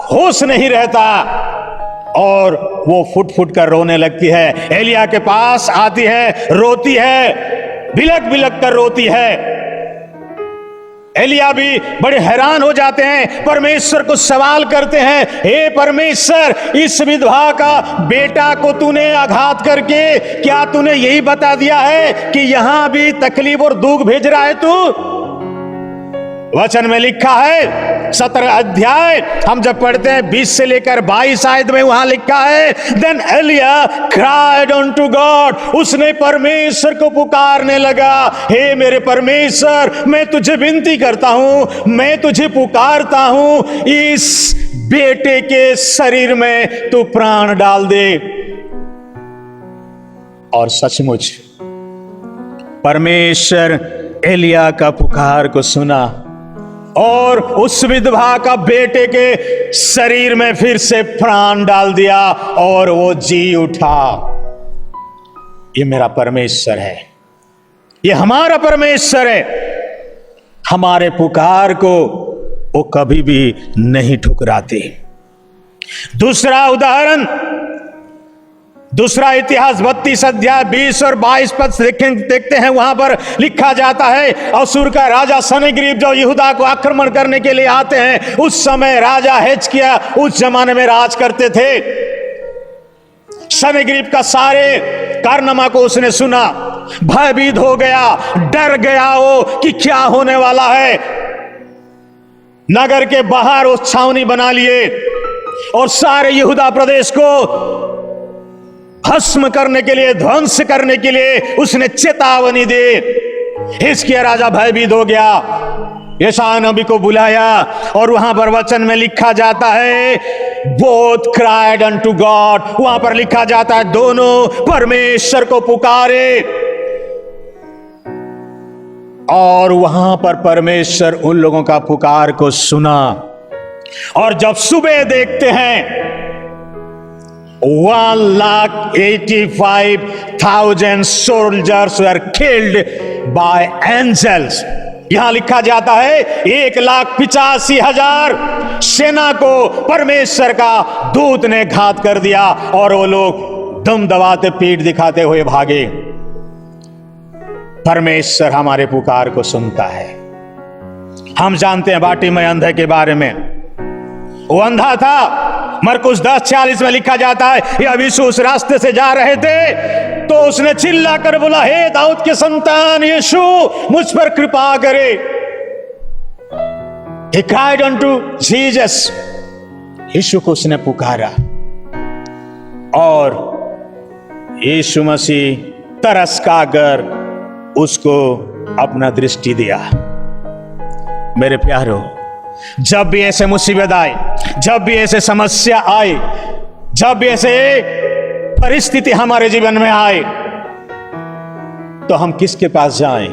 होश नहीं रहता और वो फुट फुट कर रोने लगती है। एलिया के पास आती है, रोती है, बिलक बिलक कर रोती है। एलिया भी बड़े हैरान हो जाते हैं, परमेश्वर को सवाल करते हैं, हे परमेश्वर, इस विधवा का बेटा को तूने आघात करके क्या तूने यही बता दिया है कि यहां भी तकलीफ और दुख भेज रहा है तू? वचन में लिखा है 17 अध्याय हम जब पढ़ते हैं 20 से लेकर 22 आयत में, वहां लिखा है, then Elijah cried unto God, उसने परमेश्वर को पुकारने लगा, हे मेरे परमेश्वर, मैं तुझे विनती करता हूं, मैं तुझे पुकारता हूं, इस बेटे के शरीर में तू प्राण डाल दे। और सचमुच परमेश्वर एलिया का पुकार को सुना और उस विधवा का बेटे के शरीर में फिर से प्राण डाल दिया और वो जी उठा। ये मेरा परमेश्वर है, ये हमारा परमेश्वर है। हमारे पुकार को वो कभी भी नहीं ठुकराते। दूसरा उदाहरण, दूसरा इतिहास 32 अध्याय 20 और 22 पद देखते हैं। वहां पर लिखा जाता है, असूर का राजा सनहेरीब जो यहूदा को आक्रमण करने के लिए आते हैं, उस समय राजा हिजकिय्याह उस जमाने में राज करते थे। सनहेरीब का सारे कारनामा को उसने सुना भयभीत हो गया, डर गया वो कि क्या होने वाला है। नगर के बाहर उस छावनी बना लिए और सारे यहूदा प्रदेश को भस्म करने के लिए, ध्वंस करने के लिए उसने चेतावनी दी। हिजकिय्याह राजा भयभीत हो गया, यशायाह नबी को बुलाया और वहां पर वचन में लिखा जाता है बोथ क्राइड अनटू गॉड, वहां पर लिखा जाता है दोनों परमेश्वर को पुकारे। और वहां पर परमेश्वर उन लोगों का पुकार को सुना। और जब सुबह देखते हैं 1,85,000 soldiers were killed by angels। यहां लिखा जाता है 1,85,000 सेना को परमेश्वर का दूत ने घात कर दिया और वो लोग दम दबाते, पीठ दिखाते हुए भागे। परमेश्वर हमारे पुकार को सुनता है। हम जानते हैं बाटिमय अंधे के बारे में। वो अंधा था, मरकुस 10:40 में लिखा जाता है यह यीशु उस रास्ते से जा रहे थे तो उसने चिल्ला कर बोला, हे दाऊद के संतान यीशु मुझ पर कृपा करे। He cried unto Jesus। यीशु को उसने पुकारा और यीशु मसीह तरस खाकर उसको अपना दृष्टि दिया। मेरे प्यारो, जब भी ऐसे मुसीबत आए, जब भी ऐसे समस्या आए, जब भी ऐसे परिस्थिति हमारे जीवन में आए, तो हम किसके पास जाएं?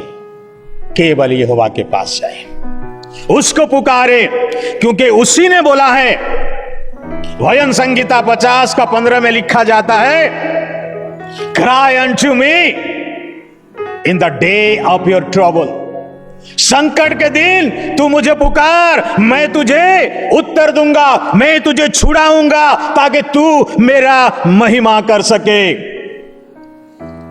केवल यहोवा के पास जाएं, उसको पुकारे, क्योंकि उसी ने बोला है। भजन संगीता 50:15 में लिखा जाता है cry unto me in the day of your trouble. संकट के दिन तू मुझे पुकार, मैं तुझे उत्तर दूंगा, मैं तुझे छुड़ाऊंगा ताकि तू मेरा महिमा कर सके।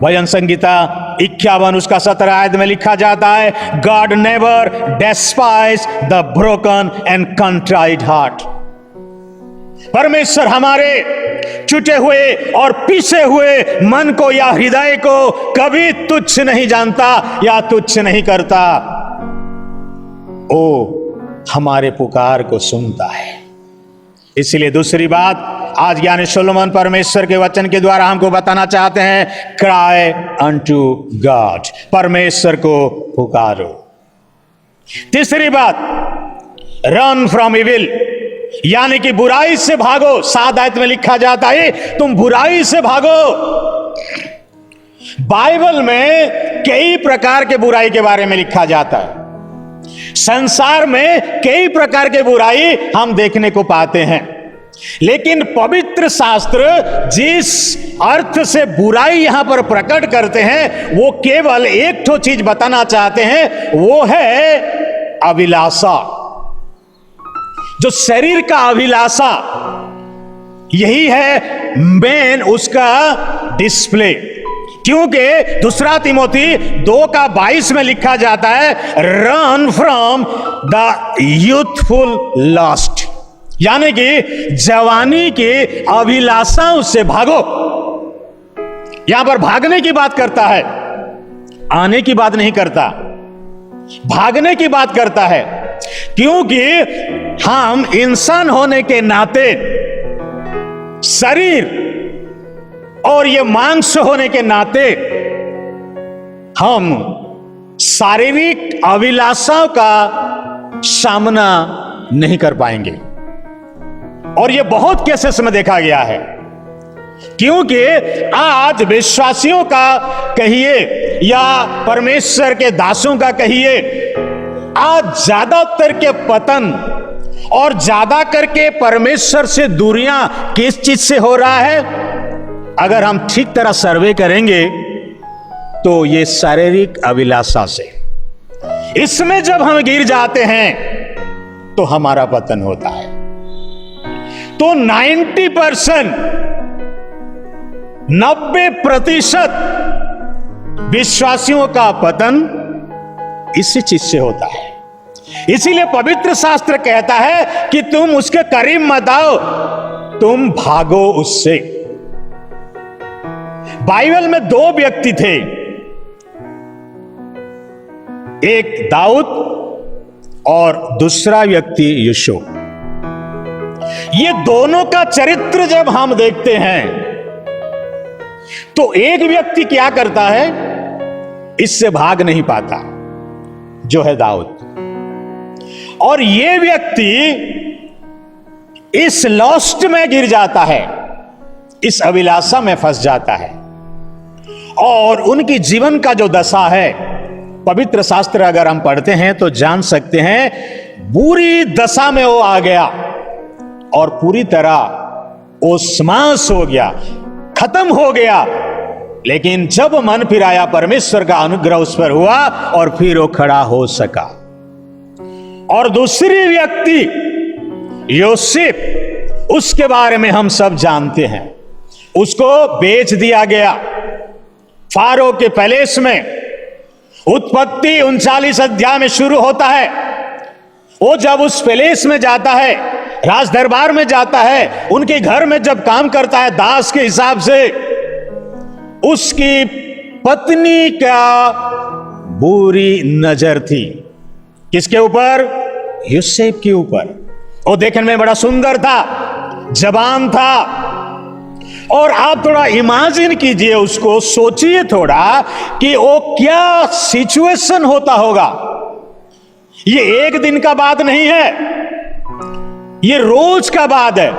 भजन संगीता 51 उसका 17 आयत में लिखा जाता है God never despise the broken and contrite heart. परमेश्वर हमारे टूटे हुए और पीसे हुए मन को या हृदय को कभी तुच्छ नहीं जानता या तुच्छ नहीं करता। ओ हमारे पुकार को सुनता है। इसलिए दूसरी बात आज ज्ञानी सोलोमन परमेश्वर के वचन के द्वारा हमको बताना चाहते हैं, क्राई अनटू गॉड, परमेश्वर को पुकारो। तीसरी बात, रन फ्रॉम इविल, यानी कि बुराई से भागो। 7 आयत में लिखा जाता है तुम बुराई से भागो। बाइबल में कई प्रकार के बुराई के बारे में लिखा जाता है। संसार में कई प्रकार के बुराई हम देखने को पाते हैं, लेकिन पवित्र शास्त्र जिस अर्थ से बुराई यहां पर प्रकट करते हैं वो केवल एक ठो चीज बताना चाहते हैं, वो है अभिलाषा। जो शरीर का अभिलाषा, यही है मेन उसका डिस्प्ले। क्योंकि दूसरा तिमोथी 2:22 में लिखा जाता है run from the youthful lust, यानी कि जवानी के अभिलाषाओं से भागो। यहां पर भागने की बात करता है, आने की बात नहीं करता, भागने की बात करता है। क्योंकि हम इंसान होने के नाते शरीर और ये मांस होने के नाते हम शारीरिक अभिलाषाओं का सामना नहीं कर पाएंगे। और ये बहुत केसेस में देखा गया है, क्योंकि आज विश्वासियों का कहिए या परमेश्वर के दासों का कहिए, आज ज्यादातर के पतन और ज्यादा करके परमेश्वर से दूरियां किस चीज से हो रहा है? अगर हम ठीक तरह सर्वे करेंगे तो ये शारीरिक अभिलाषा से, इसमें जब हम गिर जाते हैं तो हमारा पतन होता है। तो 90% 90% विश्वासियों का पतन इसी चीज से होता है। इसीलिए पवित्र शास्त्र कहता है कि तुम उसके करीब मत आओ, तुम भागो उससे। बाइबल में 2 व्यक्ति थे, एक दाऊद और दूसरा व्यक्ति यूसुफ। ये दोनों का चरित्र जब हम देखते हैं तो एक व्यक्ति क्या करता है, इससे भाग नहीं पाता, जो है दाऊद। और ये व्यक्ति इस लॉस्ट में गिर जाता है, इस अभिलाषा में फंस जाता है। और उनकी जीवन का जो दशा है, पवित्र शास्त्र अगर हम पढ़ते हैं तो जान सकते हैं, बुरी दशा में वो आ गया और पूरी तरह वो समास हो गया, खत्म हो गया। लेकिन जब मन फिराया, परमेश्वर का अनुग्रह उस पर हुआ और फिर वो खड़ा हो सका। और दूसरी व्यक्ति यूसुफ, उसके बारे में हम सब जानते हैं। उसको बेच दिया गया फारो के पैलेस में। उत्पत्ति 39 अध्याय में शुरू होता है। वो जब उस पैलेस में जाता है, राज दरबार में जाता है, उनके घर में जब काम करता है दास के हिसाब से, उसकी पत्नी का बुरी नजर थी। किसके ऊपर? यूसुफ के ऊपर। वो देखने में बड़ा सुंदर था, जवान था। और आप थोड़ा इमेजिन कीजिए, उसको सोचिए थोड़ा कि वो क्या सिचुएशन होता होगा। ये एक दिन का बात नहीं है, ये रोज का बात है।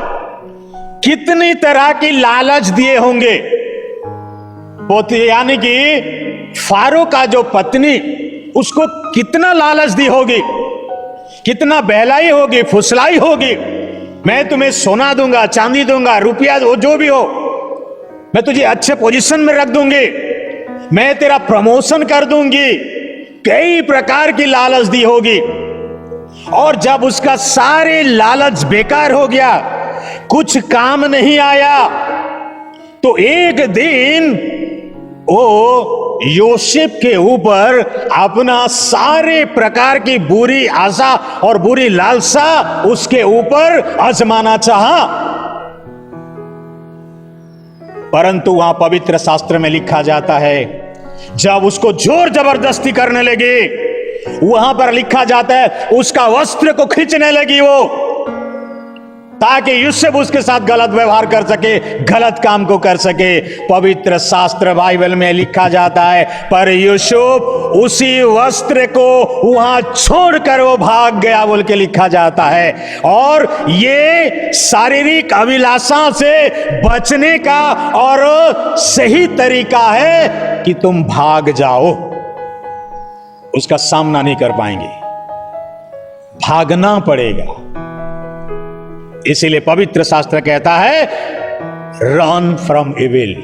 कितनी तरह की लालच दिए होंगे, यानी कि फारो का जो पत्नी, उसको कितना लालच दी होगी, कितना बहलाई होगी, फुसलाई होगी। मैं तुम्हें सोना दूंगा, चांदी दूंगा, रुपया जो भी हो, मैं तुझे अच्छे पोजीशन में रख दूंगी, मैं तेरा प्रमोशन कर दूंगी। कई प्रकार की लालच दी होगी। और जब उसका सारे लालच बेकार हो गया, कुछ काम नहीं आया, तो एक दिन वो यूसुफ के ऊपर अपना सारे प्रकार की बुरी आशा और बुरी लालसा उसके ऊपर आजमाना चाहा। परंतु वहां पवित्र शास्त्र में लिखा जाता है, जब उसको जोर जबरदस्ती करने लगे, वहां पर लिखा जाता है उसका वस्त्र को खींचने लगी वो, ताकि यूसुफ उसके साथ गलत व्यवहार कर सके, गलत काम को कर सके। पवित्र शास्त्र बाइबल में लिखा जाता है, पर यूसुफ उसी वस्त्र को वहां छोड़कर वो भाग गया बोल के लिखा जाता है। और ये शारीरिक अभिलाषा से बचने का और सही तरीका है कि तुम भाग जाओ, उसका सामना नहीं कर पाएंगे, भागना पड़ेगा। इसीलिए पवित्र शास्त्र कहता है, रन फ्रॉम इविल,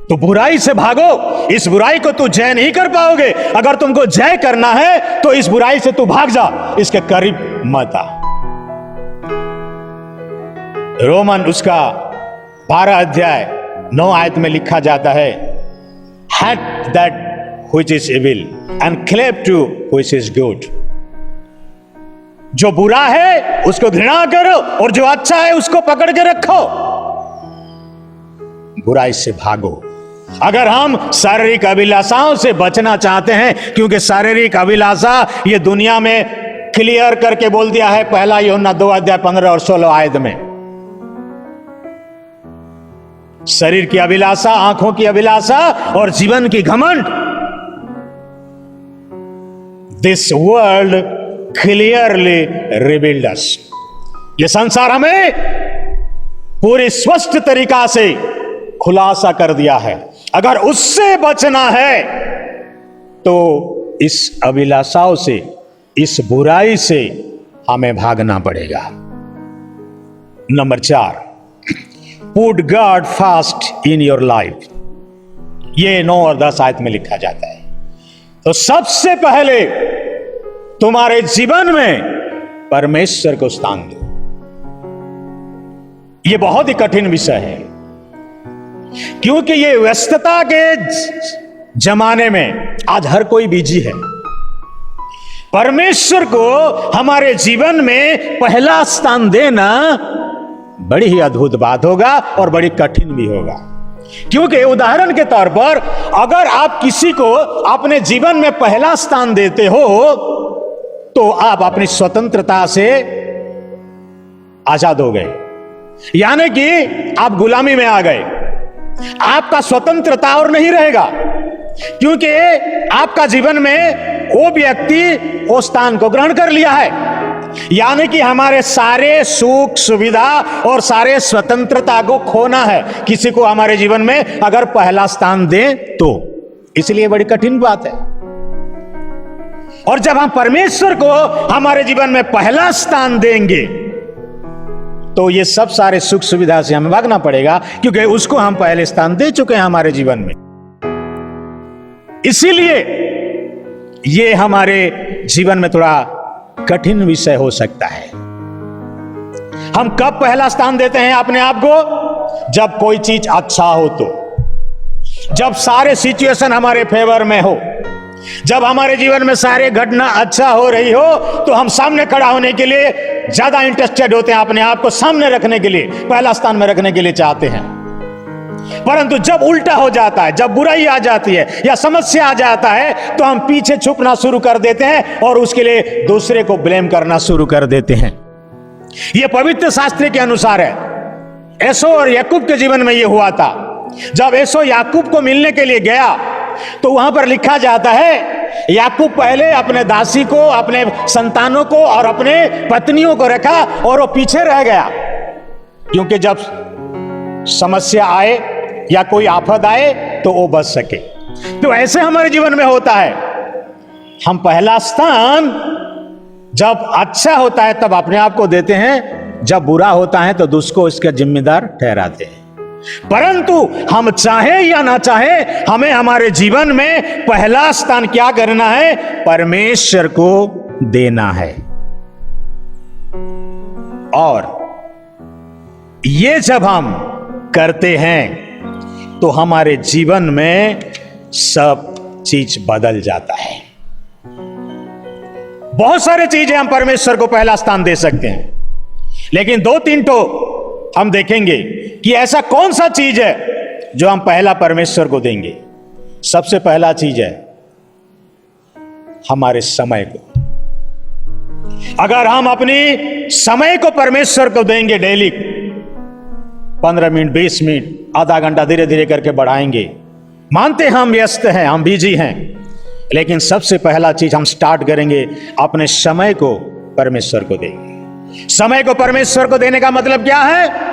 तो बुराई से भागो। इस बुराई को तू जय नहीं कर पाओगे। अगर तुमको जय करना है तो इस बुराई से तू भाग जा, इसके करीब मत आ। रोमन उसका 12 अध्याय 9 आयत में लिखा जाता है, hate that which is evil and cleave to which is good। जो बुरा है उसको घृणा करो और जो अच्छा है उसको पकड़ के रखो, बुराई से भागो। अगर हम शारीरिक अभिलाषाओं से बचना चाहते हैं, क्योंकि शारीरिक अभिलाषा ये दुनिया में क्लियर करके बोल दिया है, पहला यूहन्ना 2 अध्याय 15 और 16 आयत में, शरीर की अभिलाषा, आंखों की अभिलाषा और जीवन की घमंड। दिस वर्ल्ड क्लियरली रिवील्ड अस। ये संसार हमें पूरी स्पष्ट तरीका से खुलासा कर दिया है। अगर उससे बचना है तो इस अभिलाषाओं से, इस बुराई से हमें भागना पड़ेगा। Number 4, put God first in your life. ये 9 और 10 आयत में लिखा जाता है। तो सबसे पहले तुम्हारे जीवन में परमेश्वर को स्थान दो। यह बहुत ही कठिन विषय है, क्योंकि ये व्यस्तता के जमाने में आज हर कोई बिजी है। परमेश्वर को हमारे जीवन में पहला स्थान देना बड़ी ही अद्भुत बात होगा और बड़ी कठिन भी होगा। क्योंकि उदाहरण के तौर पर अगर आप किसी को अपने जीवन में पहला स्थान देते हो तो आप अपनी स्वतंत्रता से आजाद हो गए, यानी कि आप गुलामी में आ गए। आपका स्वतंत्रता और नहीं रहेगा, क्योंकि आपका जीवन में वो व्यक्ति वो स्थान को ग्रहण कर लिया है। यानी कि हमारे सारे सुख सुविधा और सारे स्वतंत्रता को खोना है किसी को हमारे जीवन में अगर पहला स्थान दें तो। इसलिए बड़ी कठिन बात है। और जब हम परमेश्वर को हमारे जीवन में पहला स्थान देंगे तो ये सब सारे सुख सुविधा से हमें भागना पड़ेगा, क्योंकि उसको हम पहले स्थान दे चुके हैं हमारे जीवन में। इसीलिए ये हमारे जीवन में थोड़ा कठिन विषय हो सकता है। हम कब पहला स्थान देते हैं अपने आप को? जब कोई चीज अच्छा हो तो, जब सारे सिचुएशन हमारे फेवर में हो, जब हमारे जीवन में सारे घटना अच्छा हो रही हो तो हम सामने खड़ा होने के लिए ज्यादा इंटरेस्टेड होते हैं, अपने आप को सामने रखने के लिए, पहला स्थान में रखने के लिए चाहते हैं। परंतु जब उल्टा हो जाता है, जब बुराई आ जाती है या समस्या आ जाता है तो हम पीछे छुपना शुरू कर देते हैं और उसके लिए दूसरे को ब्लेम करना शुरू कर देते हैं। यह पवित्र शास्त्र के अनुसार है। एसो और याकूब के जीवन में यह हुआ था। जब एसो याकूब को मिलने के लिए गया तो वहां पर लिखा जाता है याकूब पहले अपने दासी को, अपने संतानों को और अपने पत्नियों को रखा और वो पीछे रह गया, क्योंकि जब समस्या आए या कोई आफत आए तो वो बच सके। तो ऐसे हमारे जीवन में होता है। हम पहला स्थान जब अच्छा होता है तब अपने आप को देते हैं, जब बुरा होता है तो दूसरे को इसका जिम्मेदार ठहराते हैं। परंतु हम चाहे या ना चाहे हमें हमारे जीवन में पहला स्थान क्या करना है? परमेश्वर को देना है। और ये जब हम करते हैं तो हमारे जीवन में सब चीज बदल जाता है। बहुत सारे चीजें हम परमेश्वर को पहला स्थान दे सकते हैं, लेकिन दो तीन तो हम देखेंगे कि ऐसा कौन सा चीज है जो हम पहला परमेश्वर को देंगे। सबसे पहला चीज है हमारे समय को। अगर हम अपनी समय को परमेश्वर को देंगे, डेली 15 मिनट, 20 मिनट, आधा घंटा धीरे धीरे करके बढ़ाएंगे। मानते हैं हम व्यस्त हैं, हम बिजी हैं, लेकिन सबसे पहला चीज हम स्टार्ट करेंगे अपने समय को परमेश्वर को देंगे। समय को परमेश्वर को देने का मतलब क्या है?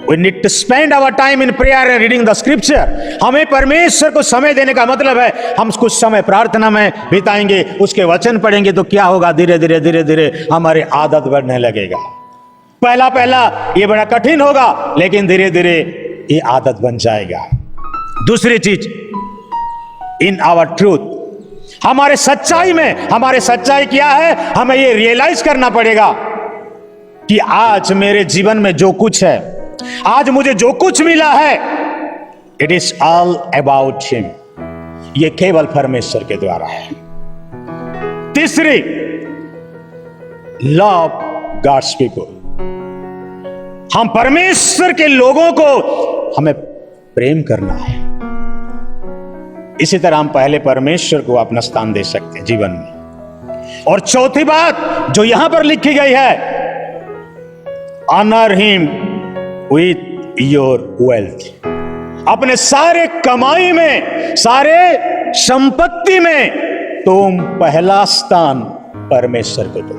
We need to spend our time in prayer and reading the scripture. हमें परमेश्वर को समय देने का मतलब है हम कुछ समय प्रार्थना में बिताएंगे, उसके वचन पढ़ेंगे, तो क्या होगा? धीरे धीरे धीरे धीरे हमारी आदत बढ़ने लगेगा। पहला पहला ये बड़ा कठिन होगा, लेकिन धीरे धीरे ये आदत बन जाएगा। दूसरी चीज, इन आवर ट्रूथ, हमारे सच्चाई में, हमारे सच्चाई क्या है? हमें ये रियलाइज करना पड़ेगा कि आज मेरे जीवन में जो कुछ है, आज मुझे जो कुछ मिला है, it is all about him. ये केवल परमेश्वर के द्वारा है। तीसरी, लव गॉड्स पीपल। हम परमेश्वर के लोगों को हमें प्रेम करना है। इसी तरह हम पहले परमेश्वर को अपना स्थान दे सकते हैं जीवन में। और चौथी बात जो यहां पर लिखी गई है, honour him with your wealth. अपने सारे कमाई में, सारे संपत्ति में तुम पहला स्थान परमेश्वर को दो।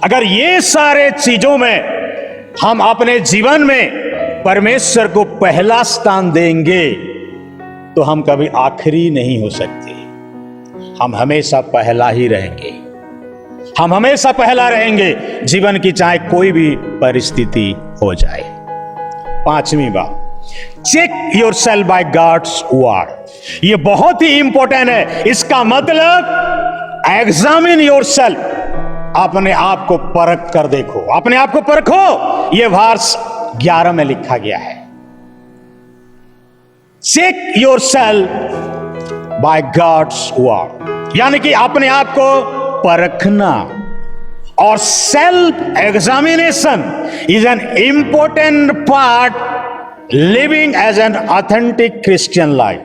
अगर ये सारे चीजों में हम अपने जीवन में परमेश्वर को पहला स्थान देंगे तो हम कभी आखिरी नहीं हो सकते। हम हमेशा पहला ही रहेंगे। हम हमेशा पहला रहेंगे, जीवन की चाहे कोई भी परिस्थिति हो जाए। पांचवी बात, check yourself by God's word. यह बहुत ही इंपॉर्टेंट है। इसका मतलब एग्जामिन योर सेल्फ। अपने आप को परख कर देखो, अपने आप को परखो। यह वर्ष 11 में लिखा गया है। Check yourself by God's word, यानी कि अपने आप को परखना। और self examination is an important part living as an authentic Christian life.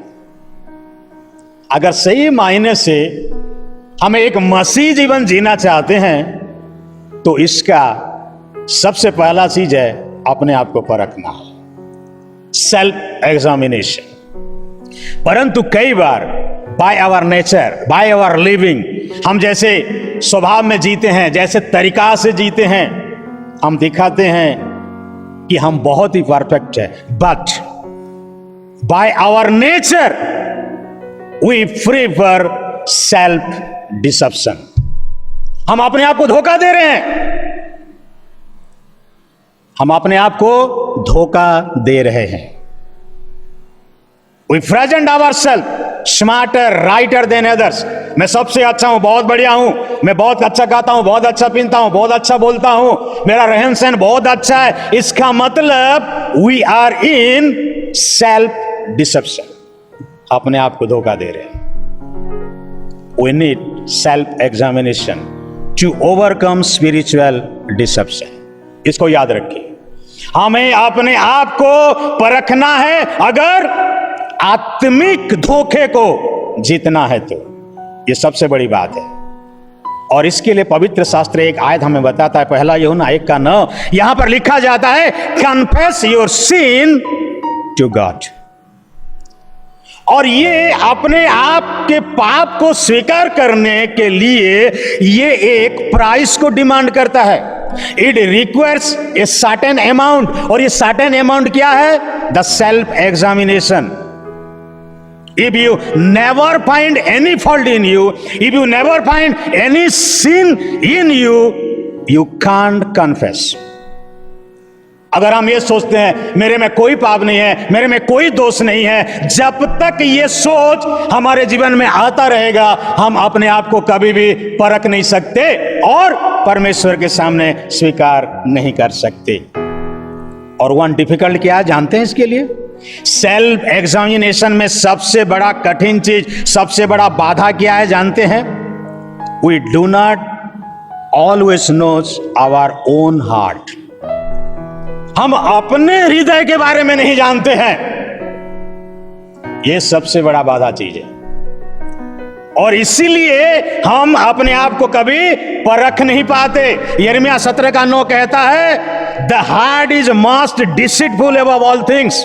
अगर सही मायने से हम एक मसीह जीवन जीना चाहते हैं तो इसका सबसे पहला चीज है अपने आप को परखना, सेल्फ एग्जामिनेशन। परंतु कई बार by our nature, by our living, हम जैसे स्वभाव में जीते हैं, जैसे तरीका से जीते हैं, हम दिखाते हैं कि हम बहुत ही परफेक्ट है, but by our nature we prefer self deception. हम अपने आप को धोखा दे रहे हैं, हम अपने आप को धोखा दे रहे हैं। We present our self smarter, righter than others. मैं सबसे अच्छा हूं, बहुत बढ़िया हूं, मैं बहुत अच्छा गाता हूं, बहुत अच्छा पीता हूं, बहुत अच्छा बोलता हूं, मेरा रहन सहन बहुत अच्छा है। इसका मतलब we are in self deception, अपने आप को धोखा दे रहे हैं। We need self examination to overcome spiritual deception. इसको याद रखिए, हमें अपने आप को परखना है अगर आत्मिक धोखे को जीतना है तो। यह सबसे बड़ी बात है। और इसके लिए पवित्र शास्त्र एक आयत हमें बताता है, पहला यूहन्ना 1:9। यहां पर लिखा जाता है, confess your sin to God. और ये अपने आप के पाप को स्वीकार करने के लिए ये एक प्राइस को डिमांड करता है। It requires a certain amount. और ये सर्टेन अमाउंट क्या है? The self examination. If you never find any fault in you, if you never find any sin in you, you can't confess. अगर हम ये सोचते हैं मेरे में कोई पाप नहीं है, मेरे में कोई दोष नहीं है, जब तक ये सोच हमारे जीवन में आता रहेगा, हम अपने आप को कभी भी परख नहीं सकते और परमेश्वर के सामने स्वीकार नहीं कर सकते। और वन डिफिकल्ट क्या है जानते हैं इसके लिए? सेल्फ एग्जामिनेशन में सबसे बड़ा कठिन चीज, सबसे बड़ा बाधा क्या है जानते हैं? We do not always knows our own heart. हम अपने हृदय के बारे में नहीं जानते हैं। यह सबसे बड़ा बाधा चीज है और इसीलिए हम अपने आप को कभी परख नहीं पाते। यिर्मयाह 17:9 कहता है, the heart is most deceitful above all things.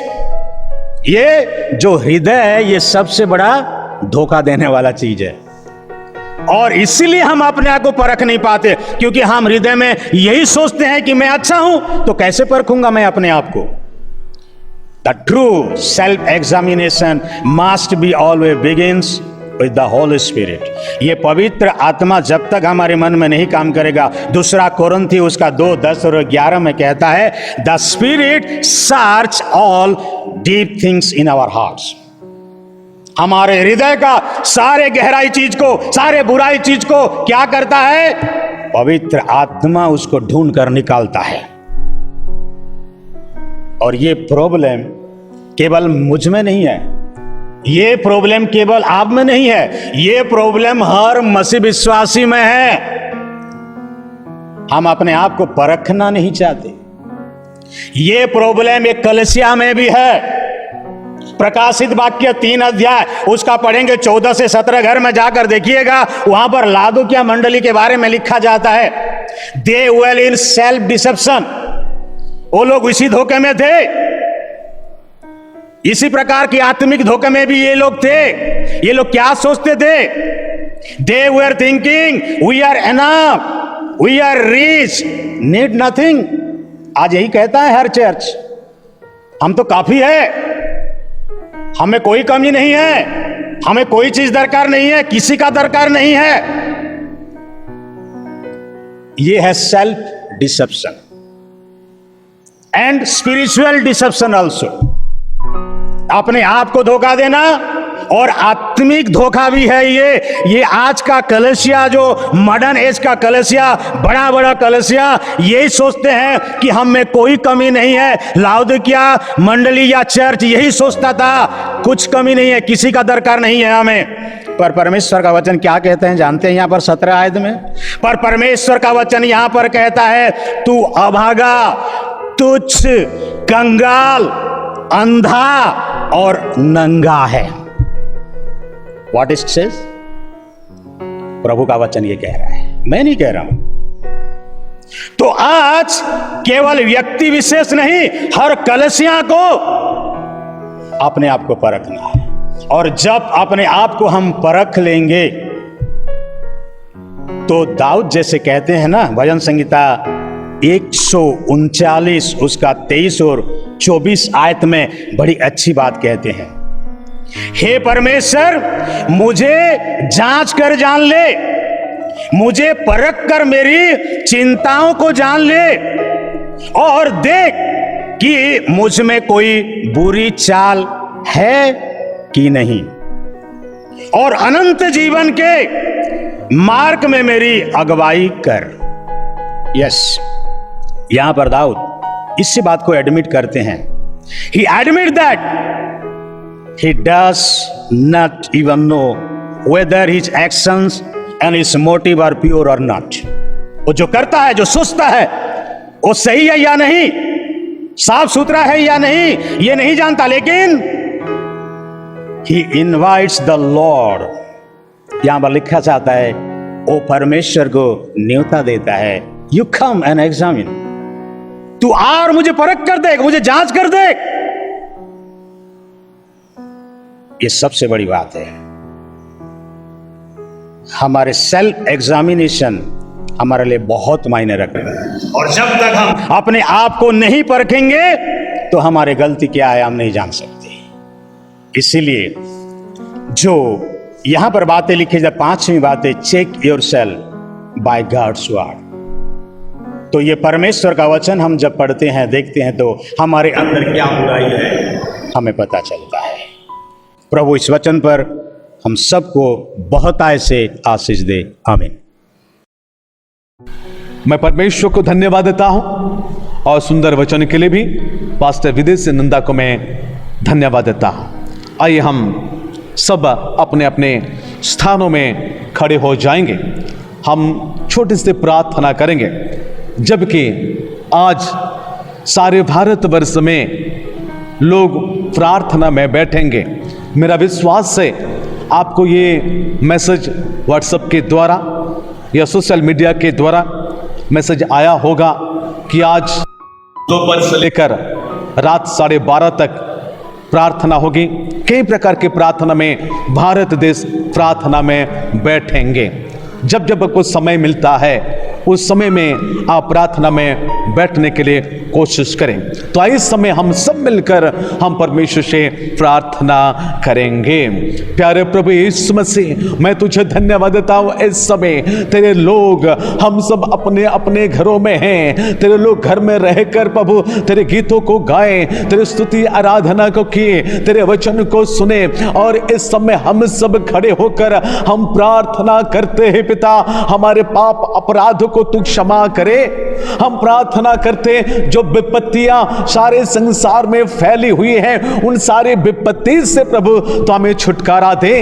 ये जो हृदय है ये सबसे बड़ा धोखा देने वाला चीज है और इसीलिए हम अपने आप को परख नहीं पाते, क्योंकि हम हृदय में यही सोचते हैं कि मैं अच्छा हूं तो कैसे परखूंगा मैं अपने आप को। The true self examination must be always begins with the Holi spirit. ये पवित्र आत्मा जब तक हमारे मन में नहीं काम करेगा, दूसरा कोरिन्थी उसका 2:10 और 11 में कहता है, the spirit search all deep things in our hearts. हमारे हृदय का सारे गहराई चीज को, सारे बुराई चीज को क्या करता है? पवित्र आत्मा उसको ढूंढ कर निकालता है। और ये प्रॉब्लम केवल मुझ में नहीं है, ये प्रॉब्लम केवल आप में नहीं है, ये प्रॉब्लम हर मसीह विश्वासी में है। हम अपने आप को परखना नहीं चाहते। ये प्रॉब्लम एक कलीसिया में भी है। प्रकाशित वाक्य 3 अध्याय उसका पढ़ेंगे 14 से 17, घर में जाकर देखिएगा, वहां पर लादुकिया मंडली के बारे में लिखा जाता है, दे वेल इन सेल्फ डिसेप्शन। वो लोग इसी धोखे में थे, इसी प्रकार की आत्मिक धोखे में भी ये लोग थे। ये लोग क्या सोचते थे? They were thinking we are enough, we are rich, need nothing. आज यही कहता है हर चर्च, हम तो काफी है, हमें कोई कमी नहीं है, हमें कोई चीज दरकार नहीं है, किसी का दरकार नहीं है। यह है self deception and spiritual deception also. अपने आप को धोखा देना और आत्मिक धोखा भी है ये आज का कलीसिया, जो मॉडर्न एज का कलीसिया, बड़ा बड़ा कलीसिया, यही सोचते हैं कि हम में कोई कमी नहीं है। लाउदिकिया मंडली या चर्च यही सोचता था, कुछ कमी नहीं है, किसी का दरकार नहीं है हमें। पर परमेश्वर का वचन क्या कहते हैं जानते हैं? यहां पर 17 आयत में, पर परमेश्वर का वचन यहां पर कहता है, तू अभागा, तुच्छ, कंगाल, अंधा और नंगा है। What it says? प्रभु का वचन ये कह रहा है, मैं नहीं कह रहा हूं। तो आज केवल व्यक्ति विशेष नहीं, हर कलीसिया को अपने आप को परखना है। और जब अपने आप को हम परख लेंगे तो दाऊद जैसे कहते हैं ना, भजन संहिता 139 उसका 23 और 24 आयत में बड़ी अच्छी बात कहते हैं, हे परमेश्वर मुझे जांच कर जान ले, मुझे परख कर मेरी चिंताओं को जान ले और देख कि मुझ में कोई बुरी चाल है कि नहीं, और अनंत जीवन के मार्ग में मेरी अगुवाई कर। यस, यहां पर दाऊद इसी बात को एडमिट करते हैं। He admit that he does not even know whether his actions and his motive are pure और नॉट। वो जो करता है, जो सोचता है, वो सही है या नहीं, साफ सुथरा है या नहीं, ये नहीं जानता, लेकिन ही इनवाइट्स द लॉर्ड। यहां पर लिखा जाता है वो परमेश्वर को न्योता देता है, यू कम एंड एग्जामिन, तू आ और मुझे परख कर देख, मुझे जांच कर देख। ये सबसे बड़ी बात है। हमारे सेल्फ एग्जामिनेशन हमारे लिए बहुत मायने रखता है, और जब तक हम अपने आप को नहीं परखेंगे तो हमारी गलती क्या है हम नहीं जान सकते। इसीलिए जो यहां पर बातें लिखी जाए, 5वीं बातें, check yourself by God's word. तो ये परमेश्वर का वचन हम जब पढ़ते हैं, देखते हैं, तो हमारे अंदर क्या बुराई है हमें पता चलता है। प्रभु इस वचन पर हम सबको बहुत आय से आशीष दे, आमीन। मैं परमेश्वर को धन्यवाद देता हूं और सुंदर वचन के लिए भी पास्टर विदेशी नंदा को मैं धन्यवाद देता हूं। आइए हम सब अपने अपने स्थानों में खड़े हो जाएंगे। हम छोटी सी प्रार्थना करेंगे, जबकि आज सारे भारतवर्ष में लोग प्रार्थना में बैठेंगे। मेरा विश्वास है आपको ये मैसेज व्हाट्सएप के द्वारा या सोशल मीडिया के द्वारा मैसेज आया होगा कि आज दोपहर से लेकर रात 12:30 तक प्रार्थना होगी। कई प्रकार की प्रार्थना में भारत देश प्रार्थना में बैठेंगे। जब जब कुछ समय मिलता है उस समय में आप प्रार्थना में बैठने के लिए कोशिश करें। तो इस समय हम सब मिलकर हम परमेश्वर से प्रार्थना करेंगे। प्यारे प्रभु यीशु मसीह, मैं तुझे धन्यवाद देता हूँ। इस समय तेरे लोग हम सब अपने अपने घरों में हैं। तेरे लोग घर में रहकर प्रभु तेरे गीतों को गाएं, तेरे स्तुति आराधना को किए, तेरे वचन को सुने। और इस समय हम सब खड़े होकर हम प्रार्थना करते हैं, पिता हमारे पाप अपराध को तू क्षमा करे। हम प्रार्थना करते जो विपत्तियां सारे संसार में फैली हुई हैं, उन सारे विपत्ति से प्रभु तो हमें छुटकारा दे।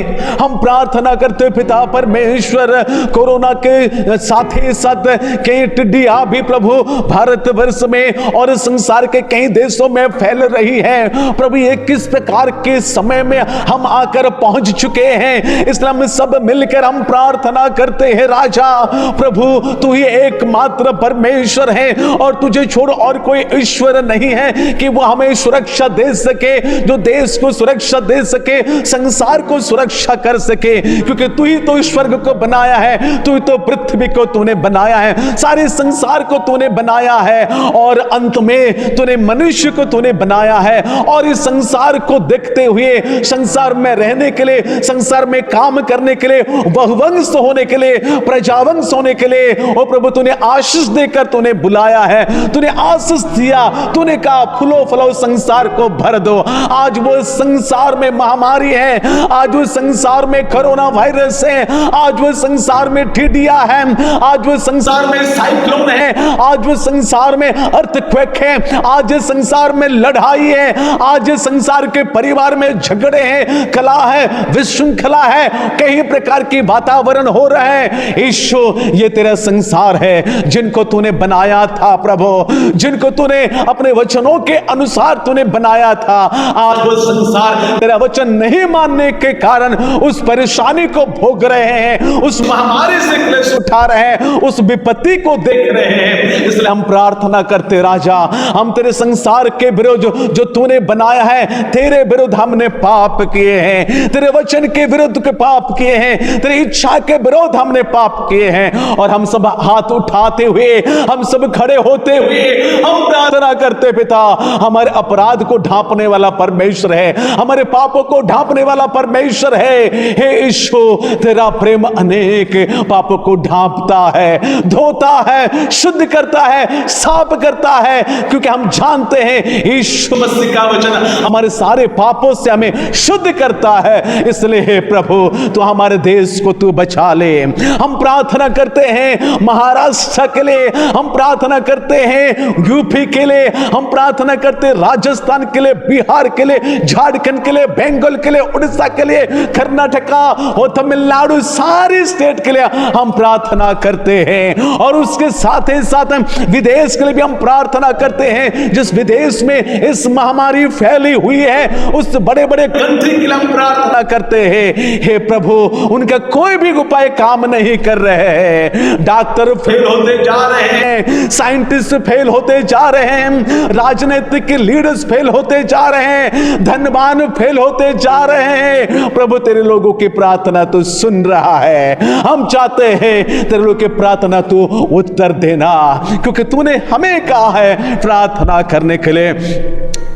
हम प्रार्थना करते पिता परमेश्वर, कोरोना के साथ ही साथ कई टिड्डियां भी प्रभु भारतवर्ष में और संसार के कई देशों में फैल रही है। प्रभु ये किस प्रकार के समय में हम आकर पहुंच चुके हैं, इसलिए हम सब मिलकर हम प्रार्थना करते हैं। राजा प्रभु तू ही एकमात्र परमेश्वर है और तुझे छोड़ और कोई ईश्वर नहीं है कि वो हमें सुरक्षा दे सके, जो देश को सुरक्षा दे सके, संसार को सुरक्षा कर सके। क्योंकि तू ही तो स्वर्ग को बनाया है, तू ही तो पृथ्वी को तूने बनाया है, सारे संसार को तूने बनाया है और अंत में तूने मनुष्य को तूने बनाया है। और इस संसार को देखते हुए, संसार में रहने के लिए, संसार में काम करने के लिए, बहुवंश होने के लिए, प्रजावंश होने के लिए ओ प्रभु तूने आशीष देकर तूने बुलाया है। तूने आशीष दिया, तूने कहा फूलो फलो संसार को भर दो। आज वो संसार में महामारी है, आज वो संसार में कोरोना वायरस है, आज वो संसार में टिड्डियां हैं, आज वो संसार में साइक्लोन है, आज वो संसार में अर्थक्वेक है, आज संसार में लड़ाई है, आज संसार के परिवार में झगड़े हैं, कला है, विशृंखला है, कई प्रकार की वातावरण हो रहा है। ईशो ये तेरा संसार है जिनको तूने बनाया था प्रभु, जिनको जो तूने अपने वचनों के अनुसार तूने बनाया था, आज वो संसार तेरा वचन नहीं मानने के कारण उस परेशानी को भोग रहे हैं, उस महामारी से क्लेश उठा रहे हैं, उस विपत्ति को देख रहे हैं। इसलिए हम प्रार्थना करते राजा, हम तेरे संसार के विरुद्ध जो तूने बनाया है, तेरे विरुद्ध हमने पाप किए हैं, तेरे वचन के विरुद्ध के पाप किए हैं, तेरी इच्छा के विरुद्ध हमने पाप किए हैं। और हम सब हाथ उठाते हुए, हम सब खड़े होते हुए हम प्रार्थना करते पिता, हमारे अपराध को ढांपने वाला परमेश्वर है, हमारे पापों को ढांपने वाला परमेश्वर है। हे यीशु, तेरा प्रेम अनेक पापों को ढांपता है, धोता है, शुद्ध करता है, साफ करता है, क्योंकि हम जानते हैं यीशु मसीह का वचन हमारे सारे पापों से हमें शुद्ध करता है। इसलिए हे प्रभु, तो हमारे देश को तू बचा ले। हम प्रार्थना करते हैं महाराष्ट्र के लिए, हम प्रार्थना करते हैं यूपी के लिए, हम प्रार्थना करते हैं राजस्थान के लिए, बिहार के लिए, झारखंड के लिए, बंगाल के लिए, उड़ीसा के लिए, कर्नाटका और तमिलनाडु, सारी स्टेट के लिए हम प्रार्थना करते हैं। और उसके साथ ही साथ विदेश के लिए भी हम प्रार्थना करते हैं, जिस विदेश में इस महामारी फैली हुई है, उस बड़े बड़े कंट्री के लिए हम प्रार्थना करते हैं। हे प्रभु, उनका कोई भी उपाय काम नहीं कर रहे हैं, डॉक्टर फेल होते जा रहे हैं, साइंटिस्ट फेल होते जा रहे हैं, राजनीतिक लीडर्स फेल होते जा रहे हैं, धनवान फेल होते जा रहे हैं। प्रभु, तेरे लोगों की प्रार्थना तू सुन रहा है, हम चाहते हैं तेरे लोगों की प्रार्थना तू उत्तर देना, क्योंकि तूने हमें कहा है प्रार्थना करने के लिए,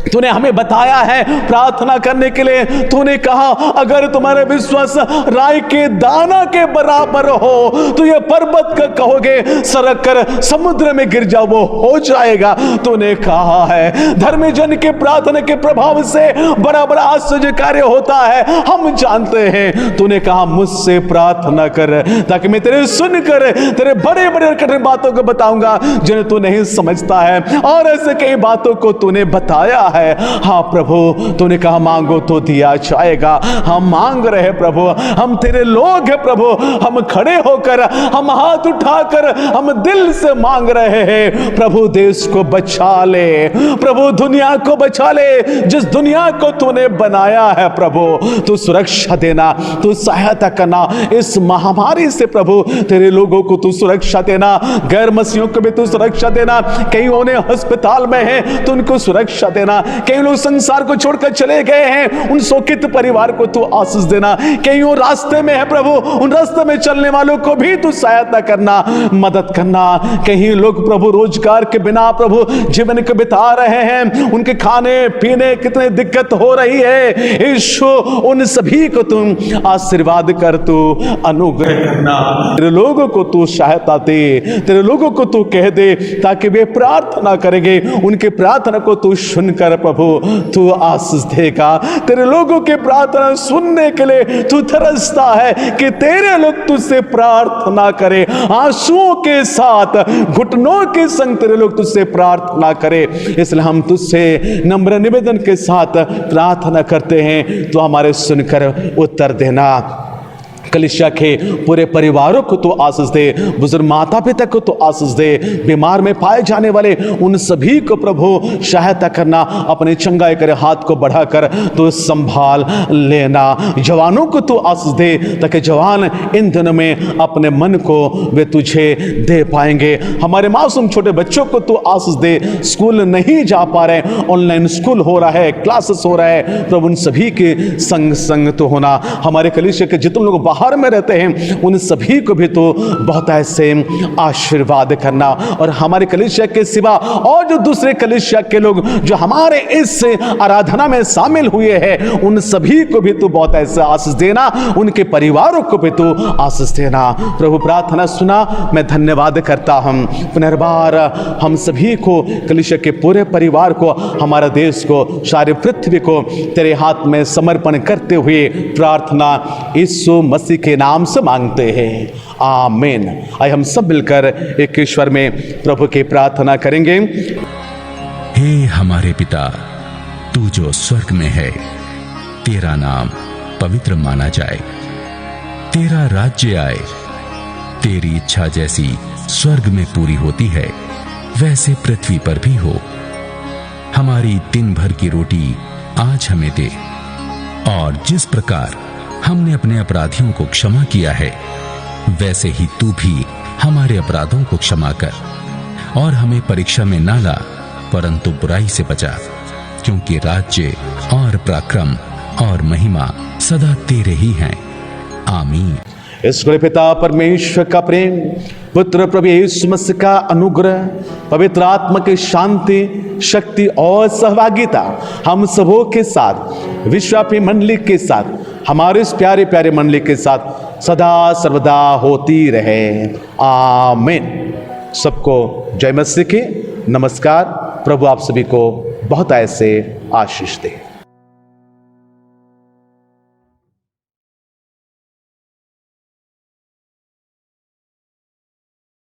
तूने हमें बताया है प्रार्थना करने के लिए। तूने कहा अगर तुम्हारे विश्वास राई के दाना के बराबर हो तो ये पर्वत का कहोगे सरक कर समुद्र में गिर जाओ, वो हो जाएगा। तूने कहा है धर्मी जन के प्रार्थना के प्रभाव से बड़ा बड़ा आश्चर्य कार्य होता है, हम जानते हैं। तूने कहा मुझसे प्रार्थना कर, ताकि मैं तेरे सुनकर तेरे बड़े बड़े कठिन बातों को बताऊंगा जिन्हें तू नहीं समझता है, और ऐसे कई बातों को तूने बताया है। हाँ प्रभु, तूने कहा मांगो तो दिया जाएगा। हम मांग रहे हैं प्रभु, हम तेरे लोग हैं प्रभु, हम खड़े होकर, हम हाथ उठाकर, हम दिल से मांग रहे हैं। प्रभु, देश को बचा ले, प्रभु दुनिया को बचा ले, जिस दुनिया को तूने बनाया है प्रभु, तू सुरक्षा देना, तू सहायता करना इस महामारी से। प्रभु, तेरे लोगों को तू सुरक्षा देना, गैर मसीहों को भी तू सुरक्षा देना। कई उन्हें अस्पताल में है तो उनको सुरक्षा देना, कई लोग संसार को छोड़कर चले गए हैं, उन शोकित परिवार को तू आशीष देना। कई रास्ते में है प्रभु, उन रास्ते में चलने वालों को भी तू सहायता करना, मदद करना। कहीं लोग प्रभु रोजगार के बिना प्रभु जीवन को बिता रहे हैं, उनके खाने पीने कितने दिक्कत हो रही है। यीशु, उन सभी को तुम आशीर्वाद कर, तू अनुग्रह करना, तेरे लोगों को तू सहायता दे, तेरे लोगों को तू कह दे, ताकि वे प्रार्थना करेंगे, उनके प्रार्थना को तू सुनकर प्रभु तू आशीष देगा। तेरे लोगों के प्रार्थना सुनने के लिए तू तरसता है कि तेरे लोग तुझसे प्रार्थना करें, आंसुओं के साथ, घुटनों के संग तेरे लोग तुझसे प्रार्थना करें। इसलिए हम तुझसे नम्र निवेदन के साथ प्रार्थना करते हैं, तो हमारे सुनकर उत्तर देना। कलीसिया के पूरे परिवारों को तो आशीष दे, बुजुर्ग माता पिता को तो आशीष दे, बीमार में पाए जाने वाले उन सभी को प्रभु सहायता करना, अपने चंगाई करे हाथ को बढ़ाकर तो संभाल लेना। जवानों को तो आशीष दे, ताकि जवान इन दिनों में अपने मन को वे तुझे दे पाएंगे। हमारे मासूम छोटे बच्चों को तो आशीष दे, स्कूल नहीं जा पा रहे, ऑनलाइन स्कूल हो रहा है, क्लासेस हो रहा है, प्रभु उन सभी के संग संग तो होना। हमारे कलीसिया के जितने लोग बाहर में रहते हैं उन सभी को भी तो बहुत ऐसे आशीर्वाद करना, और हमारे कलीसिया के सिवा और जो दूसरे कलीसिया के लोग जो हमारे इस आराधना में शामिल हुए हैं उन सभी को भी तो बहुत ऐसे आशीष देना, उनके परिवारों को भी तो आशीष देना। प्रभु, प्रार्थना सुना, मैं धन्यवाद करता हूं। पुनर्बार हम सभी को, कलीसिया के पूरे परिवार को, हमारे देश को, सारी पृथ्वी को तेरे हाथ में समर्पण करते हुए प्रार्थना यीशु मसीह के नाम से मांगते हैं, आमीन। आइए हम सब मिलकर एक ईश्वर में प्रभु की प्रार्थना करेंगे। हे हमारे पिता, तू जो स्वर्ग में है, तेरा नाम पवित्र माना जाए, तेरा राज्य आए, तेरी इच्छा जैसी स्वर्ग में पूरी होती है वैसे पृथ्वी पर भी हो। हमारी दिन भर की रोटी आज हमें दे, और जिस प्रकार हमने अपने अपराधियों को क्षमा किया है, वैसे ही तू भी हमारे अपराधों को क्षमा कर, और हमें परीक्षा में ना ला, परंतु बुराई से बचा, क्योंकि राज्य और पराक्रम और महिमा सदा तेरे ही हैं। आमीन। ईश्वर पिता परमेश्वर का प्रेम, पुत्र प्रभु यीशु मसीह का अनुग्रह, पवित्र आत्मा की शांति, शक्ति और सहभागिता हम सबों के साथ, विश्वापी मंडली के साथ, हमारे इस प्यारे प्यारे मंडली के साथ सदा सर्वदा होती रहे। आमीन। सबको जय मसीह की नमस्कार। प्रभु आप सभी को बहुत ऐसे आशीष दे।